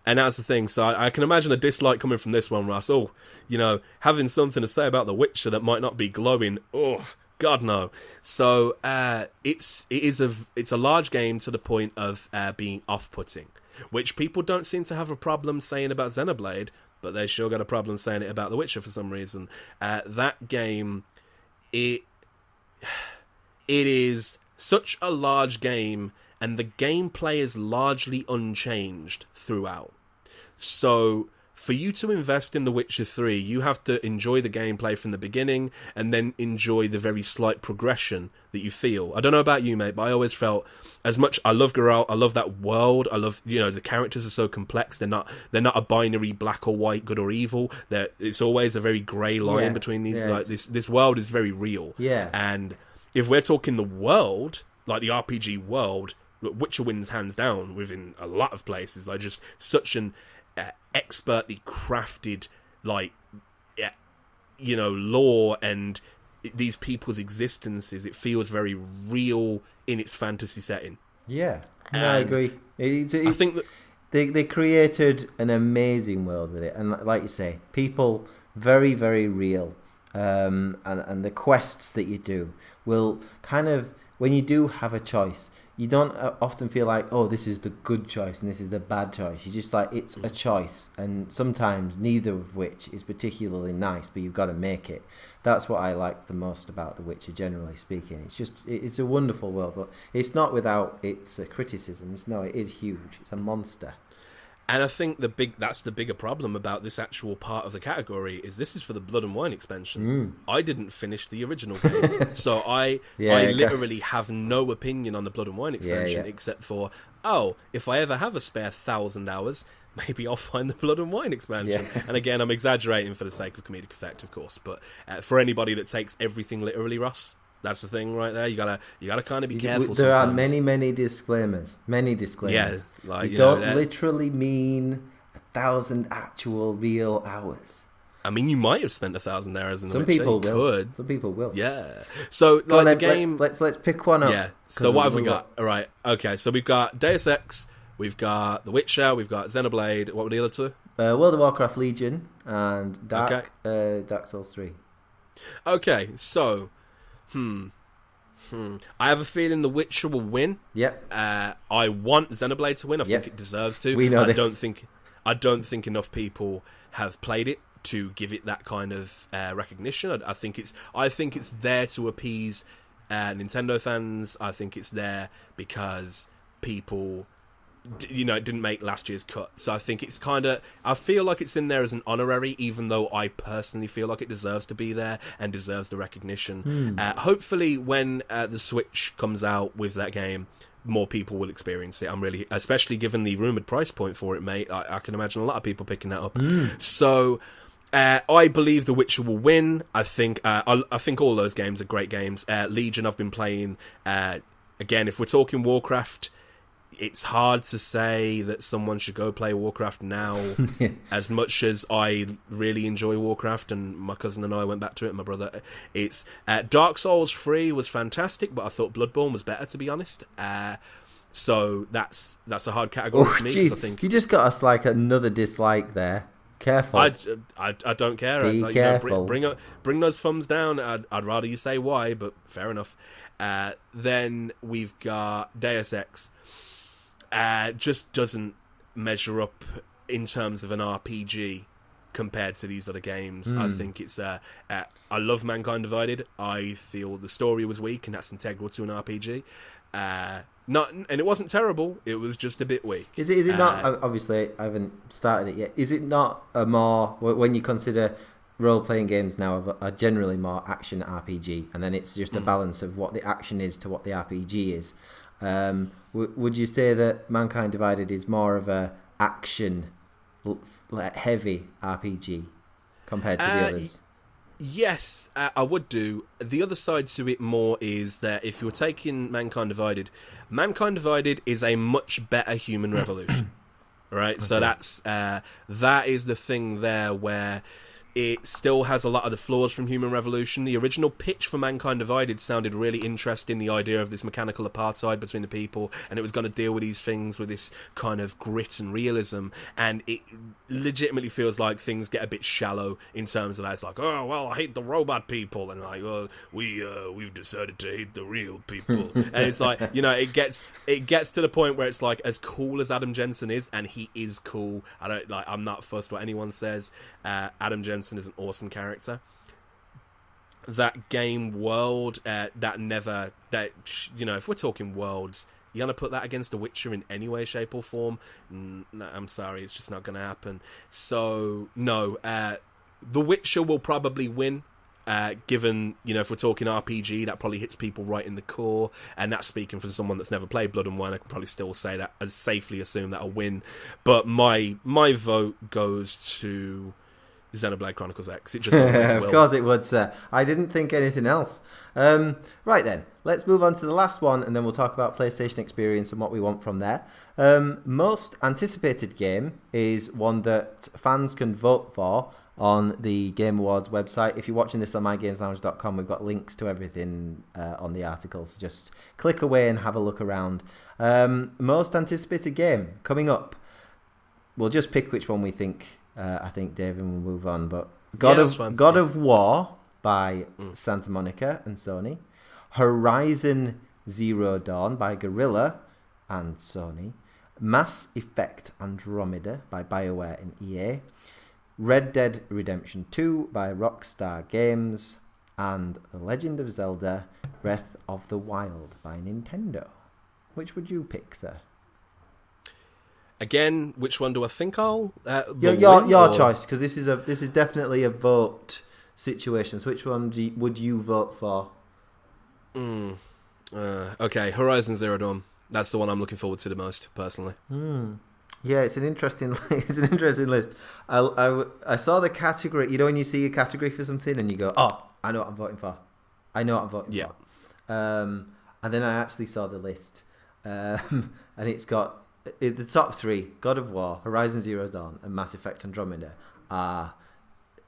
And that's the thing. So I can imagine a dislike coming from this one, Russ. Oh, having something to say about The Witcher that might not be glowing. Oh, God, no. So it's a large game to the point of being off-putting, which people don't seem to have a problem saying about Xenoblade, but they sure got a problem saying it about The Witcher for some reason. That game, it is such a large game, and the gameplay is largely unchanged throughout. So, for you to invest in The Witcher 3, you have to enjoy the gameplay from the beginning, and then enjoy the very slight progression that you feel. I don't know about you, mate, but I always felt, as much, I love Geralt, I love that world, I love, the characters are so complex, they're not a binary black or white, good or evil, it's always a very grey line between these, this world is very real. Yeah. And if we're talking the world, like the RPG world, Witcher wins hands down within a lot of places. Like, just such an expertly crafted, lore and these people's existences. It feels very real in its fantasy setting. Yeah, I agree. I think that they created an amazing world with it, and like you say, people very, very real. And the quests that you do will kind of, when you do have a choice, you don't often feel like, oh, this is the good choice and this is the bad choice. You're just like, it's a choice, and sometimes neither of which is particularly nice, but you've got to make it. That's what I like the most about The Witcher, generally speaking. It's a wonderful world, but it's not without its criticisms. No, it is huge. It's a monster. And I think that's the bigger problem about this actual part of the category is this is for the Blood and Wine expansion. I didn't finish the original game, so I literally have no opinion on the Blood and Wine expansion except for, if I ever have a spare 1,000 hours, maybe I'll find the Blood and Wine expansion. Yeah. And again, I'm exaggerating for the sake of comedic effect, of course, but for anybody that takes everything literally, Ross, that's the thing right there. You gotta kind of be careful. There are many disclaimers. Yeah, like you don't literally mean 1,000 actual real hours. I mean, you might have spent 1,000 hours in the Some people will. Some people will. Yeah. So the game. Let's pick one up. Yeah. So what have we got? All right. Okay. So we've got Deus Ex We've got The Witcher. We've got Xenoblade. What were the other two? World of Warcraft Legion and Dark Souls 3. Okay, so, I have a feeling The Witcher will win. Yep. I want Xenoblade to win. I think it deserves to. We know I this. don't think enough people have played it to give it that kind of recognition. I think it's there to appease Nintendo fans. I think it's there because people, it didn't make last year's cut. So I think it's I feel like it's in there as an honorary, even though I personally feel like it deserves to be there and deserves the recognition. Hopefully when the Switch comes out with that game, more people will experience it. I'm really, especially given the rumoured price point for it, mate, I can imagine a lot of people picking that up. So I believe The Witcher will win. I think all those games are great games. Legion I've been playing. Again, if we're talking Warcraft, it's hard to say that someone should go play Warcraft now. As much as I really enjoy Warcraft, and my cousin and I went back to it, my brother. It's Dark Souls 3 was fantastic, but I thought Bloodborne was better, to be honest. So that's a hard category for me. Geez, I think you just got us like another dislike there. Careful. I don't care. Be careful. Bring those thumbs down. I'd rather you say why, but fair enough. Then we've got Deus Ex. Just doesn't measure up in terms of an RPG compared to these other games. I think it's I love Mankind Divided. I feel the story was weak, and that's integral to an RPG. And it wasn't terrible. It was just a bit weak. Is it not? Obviously, I haven't started it yet. Is it not a more, when you consider role-playing games now are generally more action RPG, and then it's just a balance of what the action is to what the RPG is? Would you say that Mankind Divided is more of a action heavy RPG compared to the others? Yes, I would do. The other side to it more is that if you're taking Mankind Divided is a much better Human Revolution, right? So that is the thing there where it still has a lot of the flaws from Human Revolution. The original pitch for Mankind Divided sounded really interesting, the idea of this mechanical apartheid between the people, and it was going to deal with these things with this kind of grit and realism, and it legitimately feels like things get a bit shallow in terms of that. It's like, oh, well, I hate the robot people, and like, well, we've decided to hate the real people. And it's like, it gets to the point where it's like, as cool as Adam Jensen is, and he is cool, I'm not fussed what anyone says, Adam Jensen is an awesome character. That game world, if we're talking worlds, you're gonna put that against The Witcher in any way, shape, or form? No, I'm sorry, it's just not gonna happen. So no, The Witcher will probably win. Given, if we're talking RPG, that probably hits people right in the core, and that's speaking for someone that's never played Blood and Wine. I can probably still say that, as safely assume that'll win. But my vote goes to Xenoblade Chronicles X. It just of course it would, sir. I didn't think anything else. Right then, let's move on to the last one, and then we'll talk about PlayStation experience and what we want from there. Most anticipated game is one that fans can vote for on the Game Awards website. If you're watching this on mygameslounge.com, we've got links to everything on the articles. So just click away and have a look around. Most anticipated game coming up. We'll just pick which one we think. I think David will move on, but God of War by Santa Monica and Sony, Horizon Zero Dawn by Guerrilla and Sony, Mass Effect Andromeda by BioWare and EA, Red Dead Redemption 2 by Rockstar Games, and The Legend of Zelda Breath of the Wild by Nintendo. Which would you pick, sir? Again, which one do I think I'll? Your choice, because this is definitely a vote situation. So which one would you vote for? Okay, Horizon Zero Dawn. That's the one I'm looking forward to the most, personally. Yeah, it's an interesting list. I saw the category. When you see a category for something and you go, oh, I know what I'm voting for. For. And then I actually saw the list, and it's got the top three: God of War, Horizon Zero Dawn, and Mass Effect Andromeda are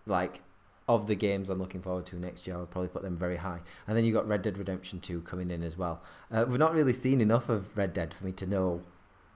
like of the games I'm looking forward to next year. I would probably put them very high. And then you got Red Dead Redemption 2 coming in as well. We've not really seen enough of Red Dead for me to know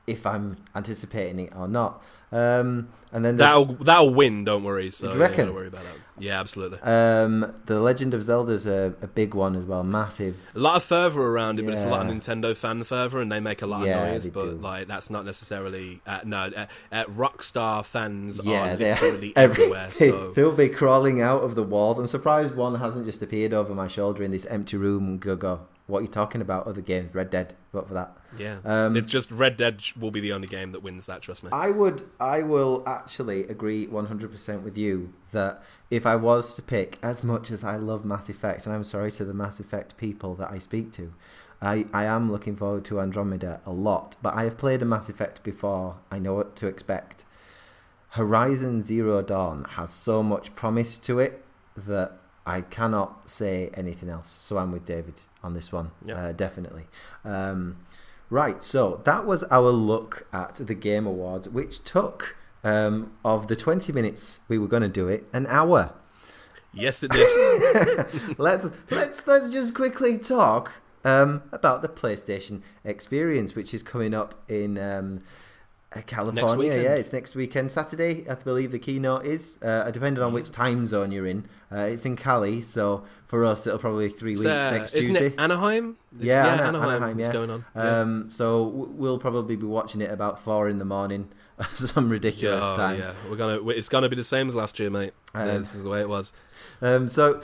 if I'm anticipating it or not. And then that'll win. Don't worry. So do you reckon? Don't worry about that. Yeah, absolutely. The Legend of Zelda's a big one as well, massive. A lot of fervour around it, but it's a lot of Nintendo fan fervour, and they make a lot of noise. But do. like, that's not necessarily Rockstar fans are they're literally everywhere. So they'll be crawling out of the walls. I'm surprised one hasn't just appeared over my shoulder in this empty room and go. What are you talking about? Other games, Red Dead. Vote for that. Yeah, it's just Red Dead will be the only game that wins that. Trust me. I will actually agree 100% with you that if I was to pick, as much as I love Mass Effect, and I'm sorry to the Mass Effect people that I speak to, I am looking forward to Andromeda a lot. But I have played a Mass Effect before. I know what to expect. Horizon Zero Dawn has so much promise to it that I cannot say anything else. So I'm with David on this one, definitely. Right, so that was our look at the Game Awards, which took, of the 20 minutes we were going to do it, an hour. Yes, it did. Let's just quickly talk about the PlayStation Experience, which is coming up in California. It's next weekend, Saturday, I believe the keynote is, depending on which time zone you're in. It's in Cali, so for us it'll probably be 3 weeks next Tuesday. Isn't it Anaheim? Anaheim. It's going on. So we'll probably be watching it about 4 a.m, some ridiculous time. Yeah, it's gonna be the same as last year, mate. This is the way it was. I'll throw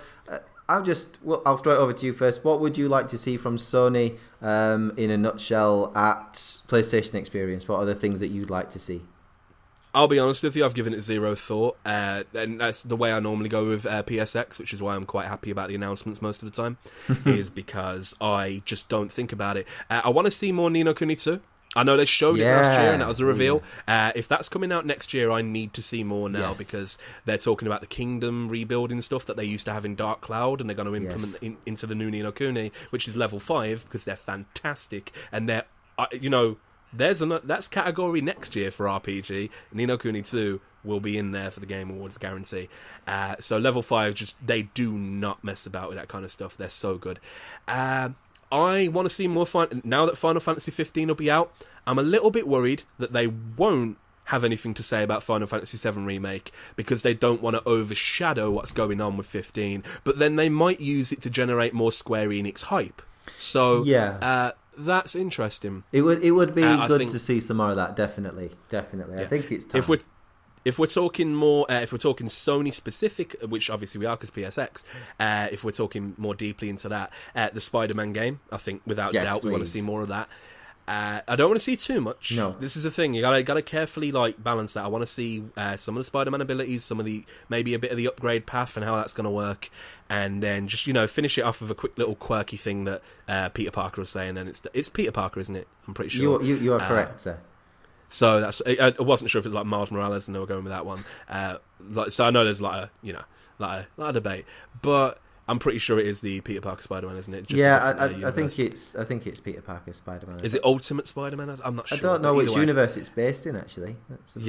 it over to you first. What would you like to see from Sony, in a nutshell, at PlayStation Experience? What are the things that you'd like to see? I'll be honest with you, I've given it zero thought, and that's the way I normally go with PSX, which is why I'm quite happy about the announcements most of the time, is because I just don't think about it. I want to see more Ni no Kuni 2. I know they showed it last year and that was a reveal. If that's coming out next year, I need to see more now because they're talking about the kingdom rebuilding stuff that they used to have in Dark Cloud, and they're going to implement into the new Ni no Kuni, which is level 5 because they're fantastic and they're, that's category next year for RPG. Ni no Kuni 2 will be in there for the Game Awards, guarantee. So level 5, they do not mess about with that kind of stuff. They're so good. I want to see more now that Final Fantasy 15 will be out. I'm a little bit worried that they won't have anything to say about Final Fantasy 7 Remake because they don't want to overshadow what's going on with 15, but then they might use it to generate more Square Enix hype. So that's interesting. It would be good to see some more of that, definitely. I think it's time. If we're talking more, if we're talking Sony specific, which obviously we are because PSX, if we're talking more deeply into that, the Spider-Man game, I think without doubt we want to see more of that. I don't want to see too much. No, this is the thing. You gotta carefully balance that. I want to see some of the Spider-Man abilities, some of the maybe a bit of the upgrade path and how that's going to work, and then just finish it off with a quick little quirky thing that Peter Parker was saying. And it's Peter Parker, isn't it? I'm pretty sure. You are correct, sir. So that's. I wasn't sure if it's like Miles Morales and they were going with that one. So I know there's a debate, but I'm pretty sure it is the Peter Parker Spider-Man, isn't it? I think it's Peter Parker Spider-Man. Is it Ultimate Spider-Man? I'm not sure. I don't know which universe it's based in actually.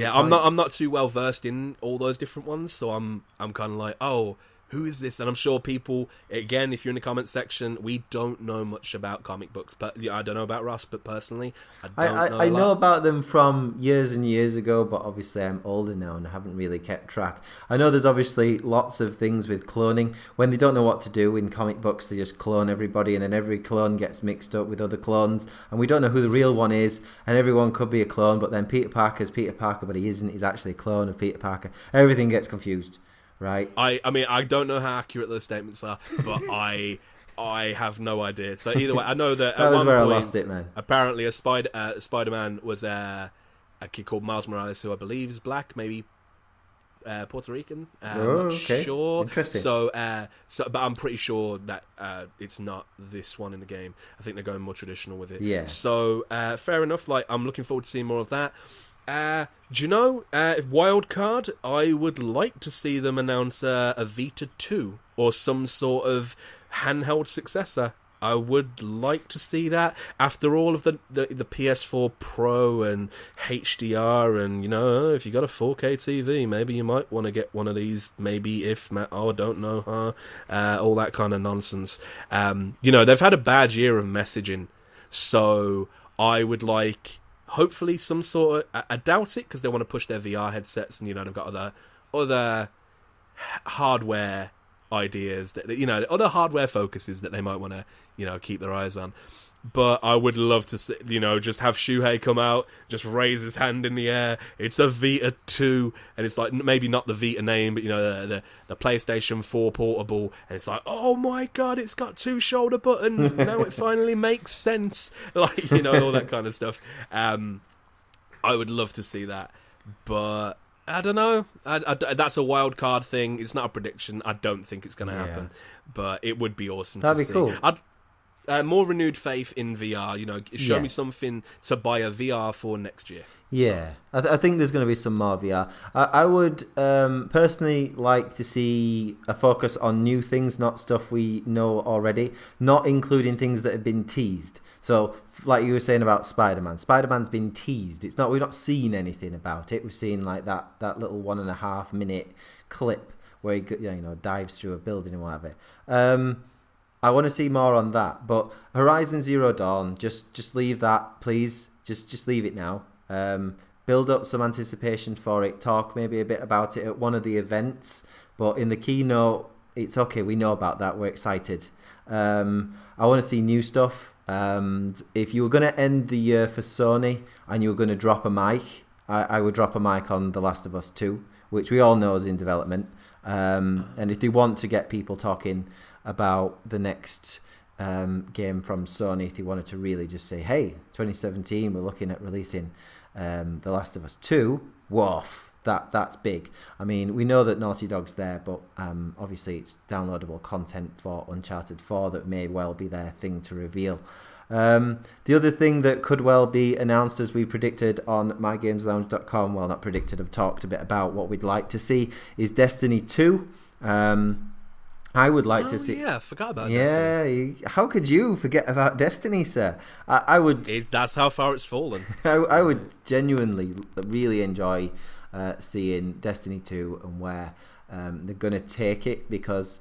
I'm not too well versed in all those different ones, so I'm kind of like, oh, who is this? And I'm sure people, again, if you're in the comment section, we don't know much about comic books. But I don't know about Ross, but personally, I know about them from years and years ago, but obviously I'm older now and I haven't really kept track. I know there's obviously lots of things with cloning. When they don't know what to do in comic books, they just clone everybody, and then every clone gets mixed up with other clones, and we don't know who the real one is, and everyone could be a clone, but then Peter Parker's Peter Parker, but he isn't. He's actually a clone of Peter Parker. Everything gets confused. Right. I mean, I don't know how accurate those statements are, but I have no idea. So either way, I know that that was where I lost it, man. Apparently, a Spider-Man was a kid called Miles Morales, who I believe is black, maybe Puerto Rican. I'm not sure. Interesting. So, but I'm pretty sure that it's not this one in the game. I think they're going more traditional with it. Yeah. So, fair enough. I'm looking forward to seeing more of that. Do you know, Wildcard, I would like to see them announce a Vita 2 or some sort of handheld successor. I would like to see that after all of the PS4 Pro and HDR and, if you got a 4K TV, maybe you might want to get one of these, maybe I don't know, all that kind of nonsense. They've had a bad year of messaging, so I would like hopefully some sort of... I doubt it, because they want to push their VR headsets, and, they've got other hardware ideas, that other hardware focuses that they might want to, keep their eyes on. But I would love to see, just have Shuhei come out, just raise his hand in the air. It's a Vita 2, and it's like, maybe not the Vita name, but, the PlayStation 4 portable. And it's like, oh my God, it's got 2 shoulder buttons. Now it finally makes sense. Like, all that kind of stuff. I would love to see that. But I don't know. That's a wild card thing. It's not a prediction. I don't think it's going to happen. But it would be awesome to see. That'd be cool. More renewed faith in VR. Show me something to buy a VR for next year. Yeah, so. I think there's going to be some more VR. I would personally like to see a focus on new things, not stuff we know already, not including things that have been teased. So, like you were saying about Spider-Man, Spider-Man's been teased. We've not seen anything about it. We've seen like that little 1.5 minute clip where he dives through a building and whatever. I want to see more on that, but Horizon Zero Dawn, just leave that, please. Just leave it now. Build up some anticipation for it. Talk maybe a bit about it at one of the events, but in the keynote, it's okay. We know about that. We're excited. I want to see new stuff. If you were going to end the year for Sony and you were going to drop a mic, I would drop a mic on The Last of Us 2, which we all know is in development. And if they want to get people talking about the next game from Sony, if they wanted to really just say, hey, 2017, we're looking at releasing The Last of Us 2, woof, that's big. I mean, we know that Naughty Dog's there, but obviously it's downloadable content for Uncharted 4 that may well be their thing to reveal. The other thing that could well be announced, as we predicted on mygameslounge.com, well, not predicted, I've talked a bit about what we'd like to see, is Destiny 2. I would like to see... yeah, I forgot about Destiny. Yeah, how could you forget about Destiny, sir? I would... That's how far it's fallen. I would genuinely really enjoy seeing Destiny 2 and where they're going to take it, because...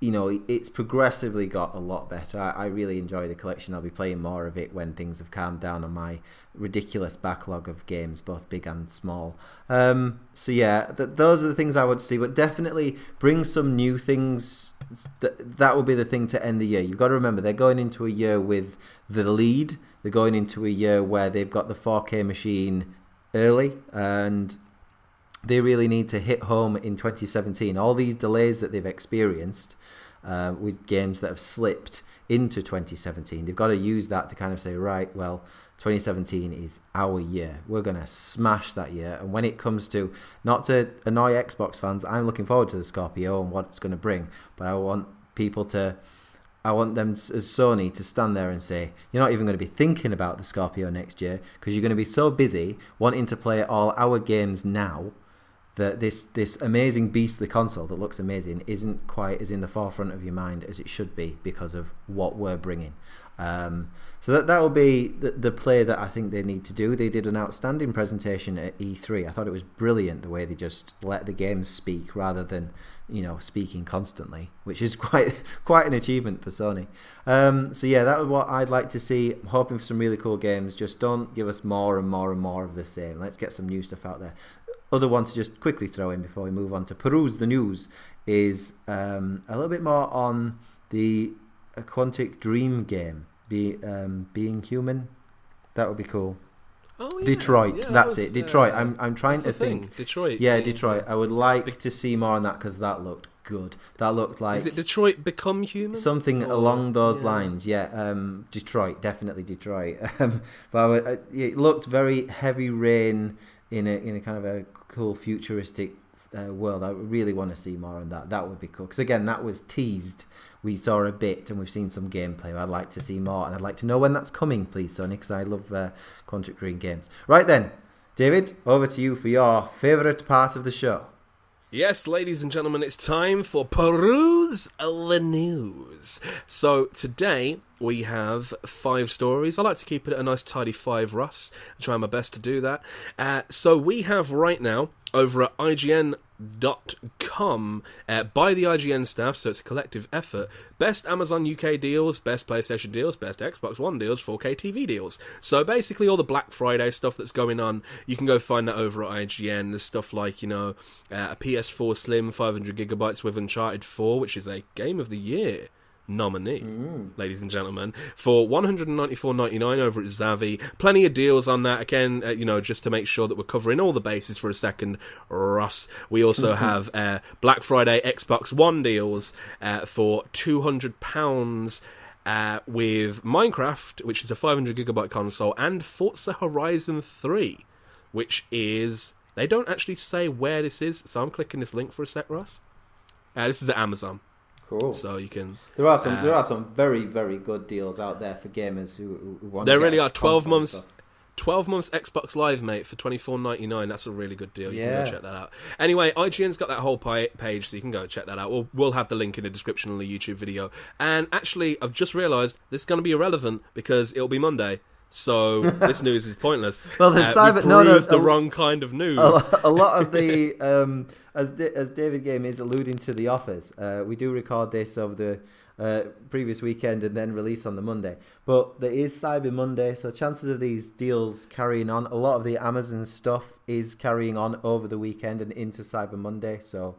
it's progressively got a lot better. I really enjoy the collection. I'll be playing more of it when things have calmed down on my ridiculous backlog of games, both big and small. So yeah, those are the things I would see, but definitely bring some new things. That will be the thing to end the year. You've got to remember, they're going into a year with the lead. They're going into a year where they've got the 4K machine early, and they really need to hit home in 2017. All these delays that they've experienced with games that have slipped into 2017, they've got to use that to kind of say, right, well, 2017 is our year. We're going to smash that year. And when it comes to, not to annoy Xbox fans, I'm looking forward to the Scorpio and what it's going to bring. But I want them as Sony to stand there and say, you're not even going to be thinking about the Scorpio next year, because you're going to be so busy wanting to play all our games now that this amazing beastly console that looks amazing isn't quite as in the forefront of your mind as it should be because of what we're bringing. So that will be the play that I think they need to do. They did an outstanding presentation at E3. I thought it was brilliant the way they just let the games speak rather than speaking constantly, which is quite an achievement for Sony. So yeah, that was what I'd like to see. I'm hoping for some really cool games. Just don't give us more and more and more of the same. Let's get some new stuff out there. Other one to just quickly throw in before we move on to peruse the news is a little bit more on the Quantic Dream game, Being Human. That would be cool. Oh, yeah. Detroit, yeah, that's it. Detroit. I'm trying to think. Detroit. Yeah, Detroit. I would like to see more on that because that looked good. That looked like... Is it Detroit Become Human? Something along those lines, yeah. Detroit, definitely Detroit. But it looked very heavy rain in a kind of a cool futuristic world. I really want to see more on that. That would be cool. Because again, that was teased. We saw a bit and we've seen some gameplay. I'd like to see more, and I'd like to know when that's coming, please, Sony, because I love Quantic Dream games. Right then, David, over to you for your favourite part of the show. Yes, ladies and gentlemen, it's time for Peruse the News. So today we have 5 stories. I like to keep it at a nice tidy 5, Russ. I try my best to do that. So we have right now, over at IGN by the IGN staff, so it's a collective effort. Best Amazon UK deals, best PlayStation deals, best Xbox One deals, 4K TV deals. So basically all the Black Friday stuff that's going on, you can go find that over at IGN. There's stuff like, a PS4 Slim 500GB with Uncharted 4, which is a Game of the Year nominee, ladies and gentlemen, for $194.99 over at Zavvi. Plenty of deals on that. Again, just to make sure that we're covering all the bases for a second, Ross. We also have Black Friday Xbox One deals for £200 with Minecraft, which is a 500GB console, and Forza Horizon 3, which is... They don't actually say where this is, so I'm clicking this link for a sec, Ross. This is at Amazon. Cool. So you can. There are some very, very good deals out there for gamers who want. There really are 12 months. 12 months Xbox Live, mate, for $24.99. That's a really good deal. You can go check that out. Anyway, IGN's got that whole page, so you can go check that out. We'll have the link in the description on the YouTube video. And actually, I've just realised this is going to be irrelevant because it'll be Monday. So this news is pointless. Well, there's the wrong kind of news. A lot of the as David Game is alluding to the offers. We do record this over the previous weekend and then release on the Monday. But there is Cyber Monday, so chances of these deals carrying on. A lot of the Amazon stuff is carrying on over the weekend and into Cyber Monday. So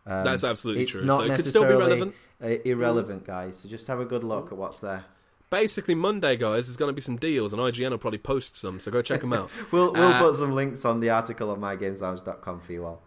that's absolutely true. Not so it could still be relevant. Irrelevant, guys. So just have a good look at what's there. Basically, Monday, guys, there's going to be some deals, and IGN will probably post some, so go check them out. We'll put some links on the article on mygameslounge.com for you all.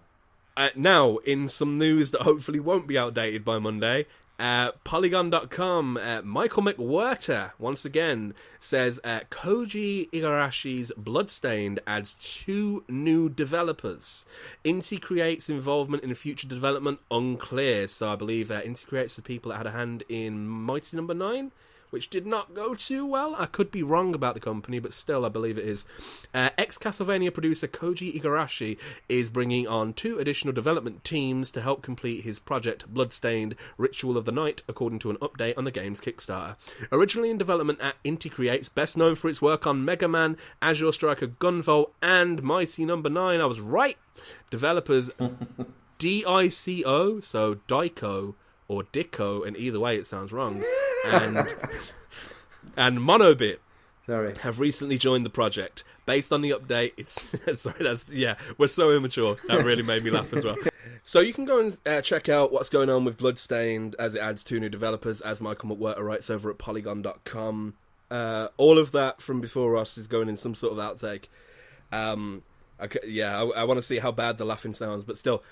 Now, in some news that hopefully won't be outdated by Monday, Polygon.com, Michael McWhirter, once again, says Koji Igarashi's Bloodstained adds 2 new developers. Inti Creates' involvement in future development unclear, so I believe Inti Creates the people that had a hand in Mighty Number 9, which did not go too well. I could be wrong about the company, but still, I believe it is. Ex-Castlevania producer Koji Igarashi is bringing on 2 additional development teams to help complete his project Bloodstained Ritual of the Night, according to an update on the game's Kickstarter. Originally in development at Inti Creates, best known for its work on Mega Man, Azure Striker Gunvolt, and Mighty Number 9. I was right! Developers DICO, so Dico, or Dicko, and either way it sounds wrong, and Monobit have recently joined the project. Based on the update, we're so immature. That really made me laugh as well. So you can go and check out what's going on with Bloodstained as it adds 2 new developers, as Michael McWhirter writes over at Polygon.com. All of that from before us is going in some sort of outtake. I want to see how bad the laughing sounds, but still.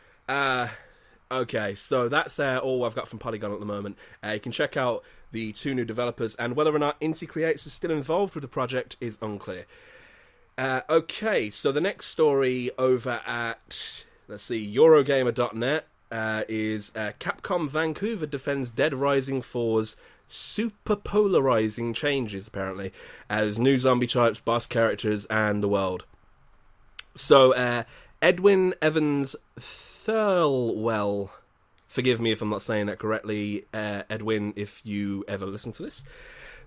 Okay, so that's all I've got from Polygon at the moment. You can check out the 2 new developers, and whether or not Inti Creates is still involved with the project is unclear. Okay, so the next story over at, Eurogamer.net is Capcom Vancouver defends Dead Rising 4's super polarizing changes, apparently. There's new zombie types, boss characters, and the world. So, Edwin Evans Thirlwell, forgive me if I'm not saying that correctly, Edwin, if you ever listen to this.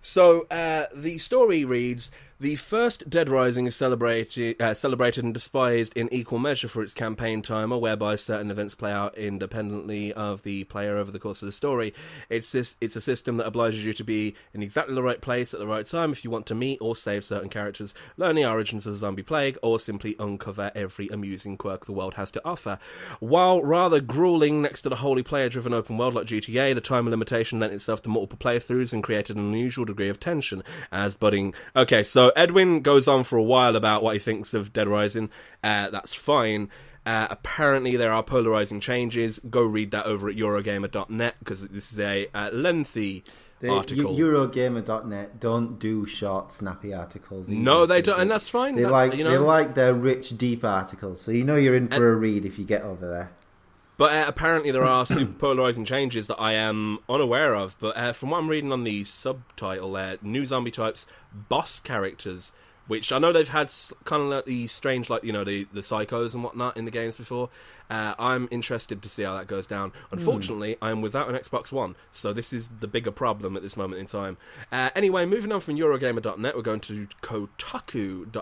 So, the story reads, the first Dead Rising is celebrated and despised in equal measure for its campaign timer, whereby certain events play out independently of the player over the course of the story. It's a system that obliges you to be in exactly the right place at the right time if you want to meet or save certain characters, learn the origins of the zombie plague, or simply uncover every amusing quirk the world has to offer. While rather grueling next to the wholly player-driven open world like GTA, the timer limitation lent itself to multiple playthroughs and created an unusual degree of tension as budding... Okay, so Edwin goes on for a while about what he thinks of Dead Rising. That's fine. Apparently there are polarizing changes. Go read that over at Eurogamer.net, because this is a lengthy article. Eurogamer.net don't do short, snappy articles either. No, they don't, and that's fine. They like their rich, deep articles, so you know you're in for a read if you get over there. But apparently there are super polarizing changes that I am unaware of. But from what I'm reading on the subtitle, new zombie types, boss characters, which I know they've had kind of like the strange, like, the psychos and whatnot in the games before. I'm interested to see how that goes down. Unfortunately, I am without an Xbox One, so this is the bigger problem at this moment in time. Anyway, moving on from Eurogamer.net, we're going to Kotaku.co.uk.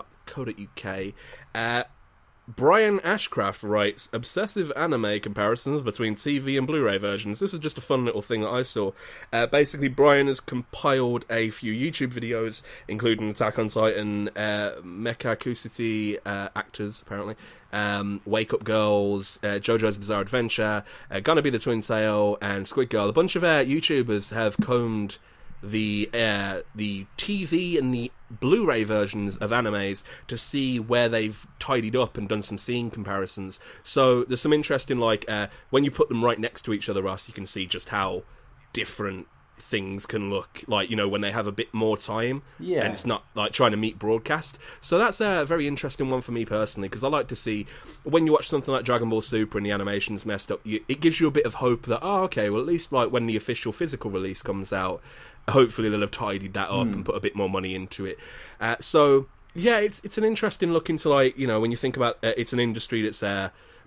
Brian Ashcraft writes, obsessive anime comparisons between TV and Blu-ray versions. This is just a fun little thing that I saw. Basically, Brian has compiled a few YouTube videos, including Attack on Titan, Mecha Kusiti actors, apparently, Wake Up Girls, JoJo's Bizarre Adventure, Gonna Be the Twin Tail, and Squid Girl. A bunch of YouTubers have combed the TV and the Blu-ray versions of animes to see where they've tidied up and done some scene comparisons. So there's some interesting, like, when you put them right next to each other, Russ, you can see just how different things can look, like, you know, when they have a bit more time, and it's not like trying to meet broadcast. So that's a very interesting one for me personally, because I like to see, when you watch something like Dragon Ball Super and the animation's messed up, it gives you a bit of hope that, oh, okay, well, at least like when the official physical release comes out, hopefully they'll have tidied that up and put a bit more money into it. So yeah, it's an interesting look into, like, you know, when you think about it's an industry that's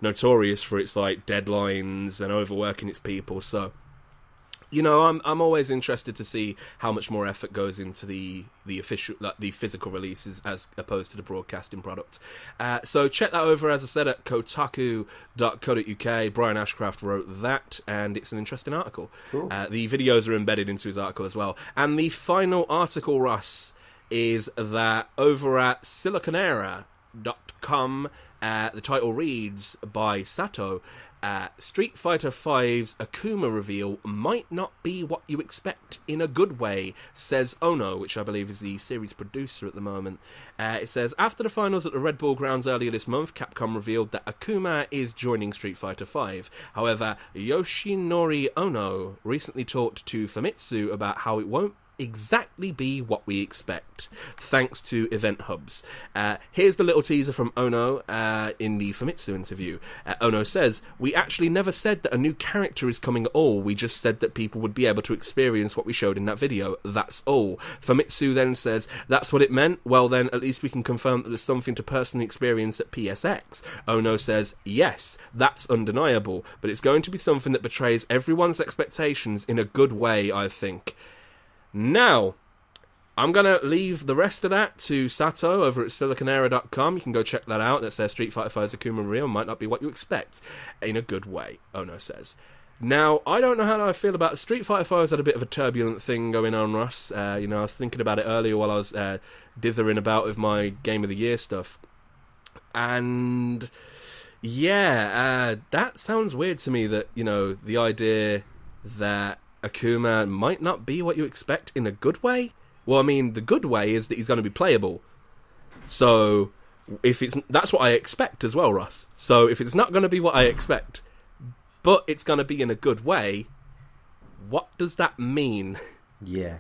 notorious for its like deadlines and overworking its people. So, you know, I'm always interested to see how much more effort goes into the official, like, the physical releases as opposed to the broadcasting product. So check that over, as I said, at kotaku.co.uk. Brian Ashcraft wrote that, and it's an interesting article. Cool. The videos are embedded into his article as well. And the final article, Russ, is that over at siliconera.com, the title reads, by Sato, Street Fighter V's Akuma reveal might not be what you expect in a good way, says Ono, which I believe is the series producer at the moment. It says, after the finals at the Red Bull grounds earlier this month, Capcom revealed that Akuma is joining Street Fighter V. However, Yoshinori Ono recently talked to Famitsu about how it won't exactly be what we expect, thanks to Event Hubs. Here's the little teaser from Ono in the Famitsu interview. Ono says, we actually never said that a new character is coming at all, we just said that people would be able to experience what we showed in that video, that's all. Famitsu then says, that's what it meant? Well then, at least we can confirm that there's something to personally experience at PSX. Ono says, yes, that's undeniable, but it's going to be something that betrays everyone's expectations in a good way, I think. Now, I'm going to leave the rest of that to Sato over at siliconera.com. You can go check that out. That's their Street Fighter V's Akuma reveal. Might not be what you expect in a good way, Ono says. Now, I don't know how I feel about Street Fighter V's had a bit of a turbulent thing going on, Russ. You know, I was thinking about it earlier while I was dithering about with my Game of the Year stuff. And yeah, that sounds weird to me, that, you know, the idea that Akuma might not be what you expect in a good way. Well, I mean, the good way is that he's going to be playable. So, that's what I expect as well, Russ. So, if it's not going to be what I expect, but it's going to be in a good way, what does that mean? Yeah.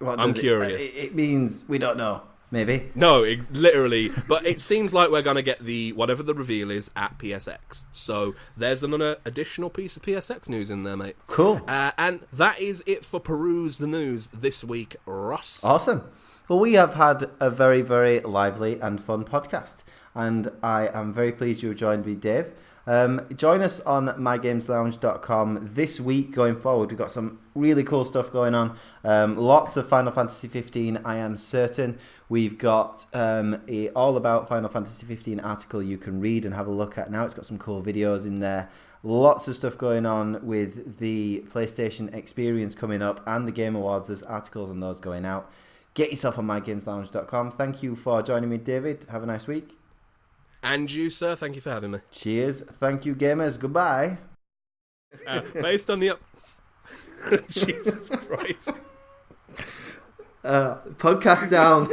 I'm curious. It means we don't know. Maybe. No, literally. But it seems like we're going to get whatever the reveal is at PSX. So there's another additional piece of PSX news in there, mate. Cool. And that is it for Peruse the News this week, Ross. Awesome. Well, we have had a very, very lively and fun podcast. And I am very pleased you have joined me, Dave. Join us on mygameslounge.com this week going forward. We've got some really cool stuff going on. Lots of Final Fantasy 15, I am certain. We've got a all about Final Fantasy 15 article you can read and have a look at now. It's got some cool videos in there. Lots of stuff going on with the PlayStation Experience coming up and the Game Awards. There's articles on those going out. Get yourself on mygameslounge.com. Thank you for joining me, David. Have a nice week. And you, sir, thank you for having me. Cheers. Thank you, gamers. Goodbye. Based on the... Jesus Christ. Podcast down.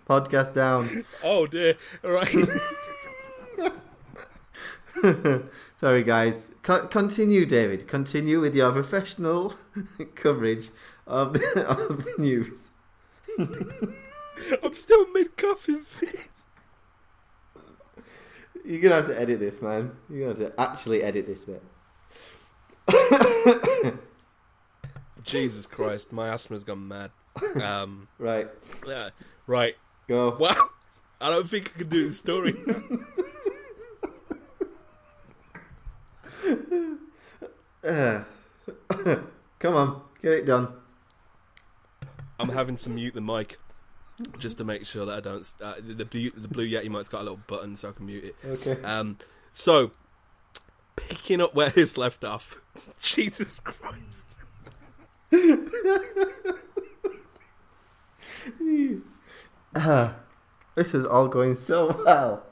Podcast down. Oh, dear. All right. Sorry, guys. Continue, David. Continue with your professional coverage of the news. I'm still mid-coughing fit. You're going to have to edit this, man. You're going to have to actually edit this bit. Jesus Christ, my asthma's gone mad. Right. Yeah, right. Go. Wow. I don't think I can do the story. Come on, get it done. I'm having to mute the mic. just to make sure that I don't. The Blue Yeti mic's got a little button so I can mute it. Okay. So picking up where it's left off. Jesus Christ. This is all going so well.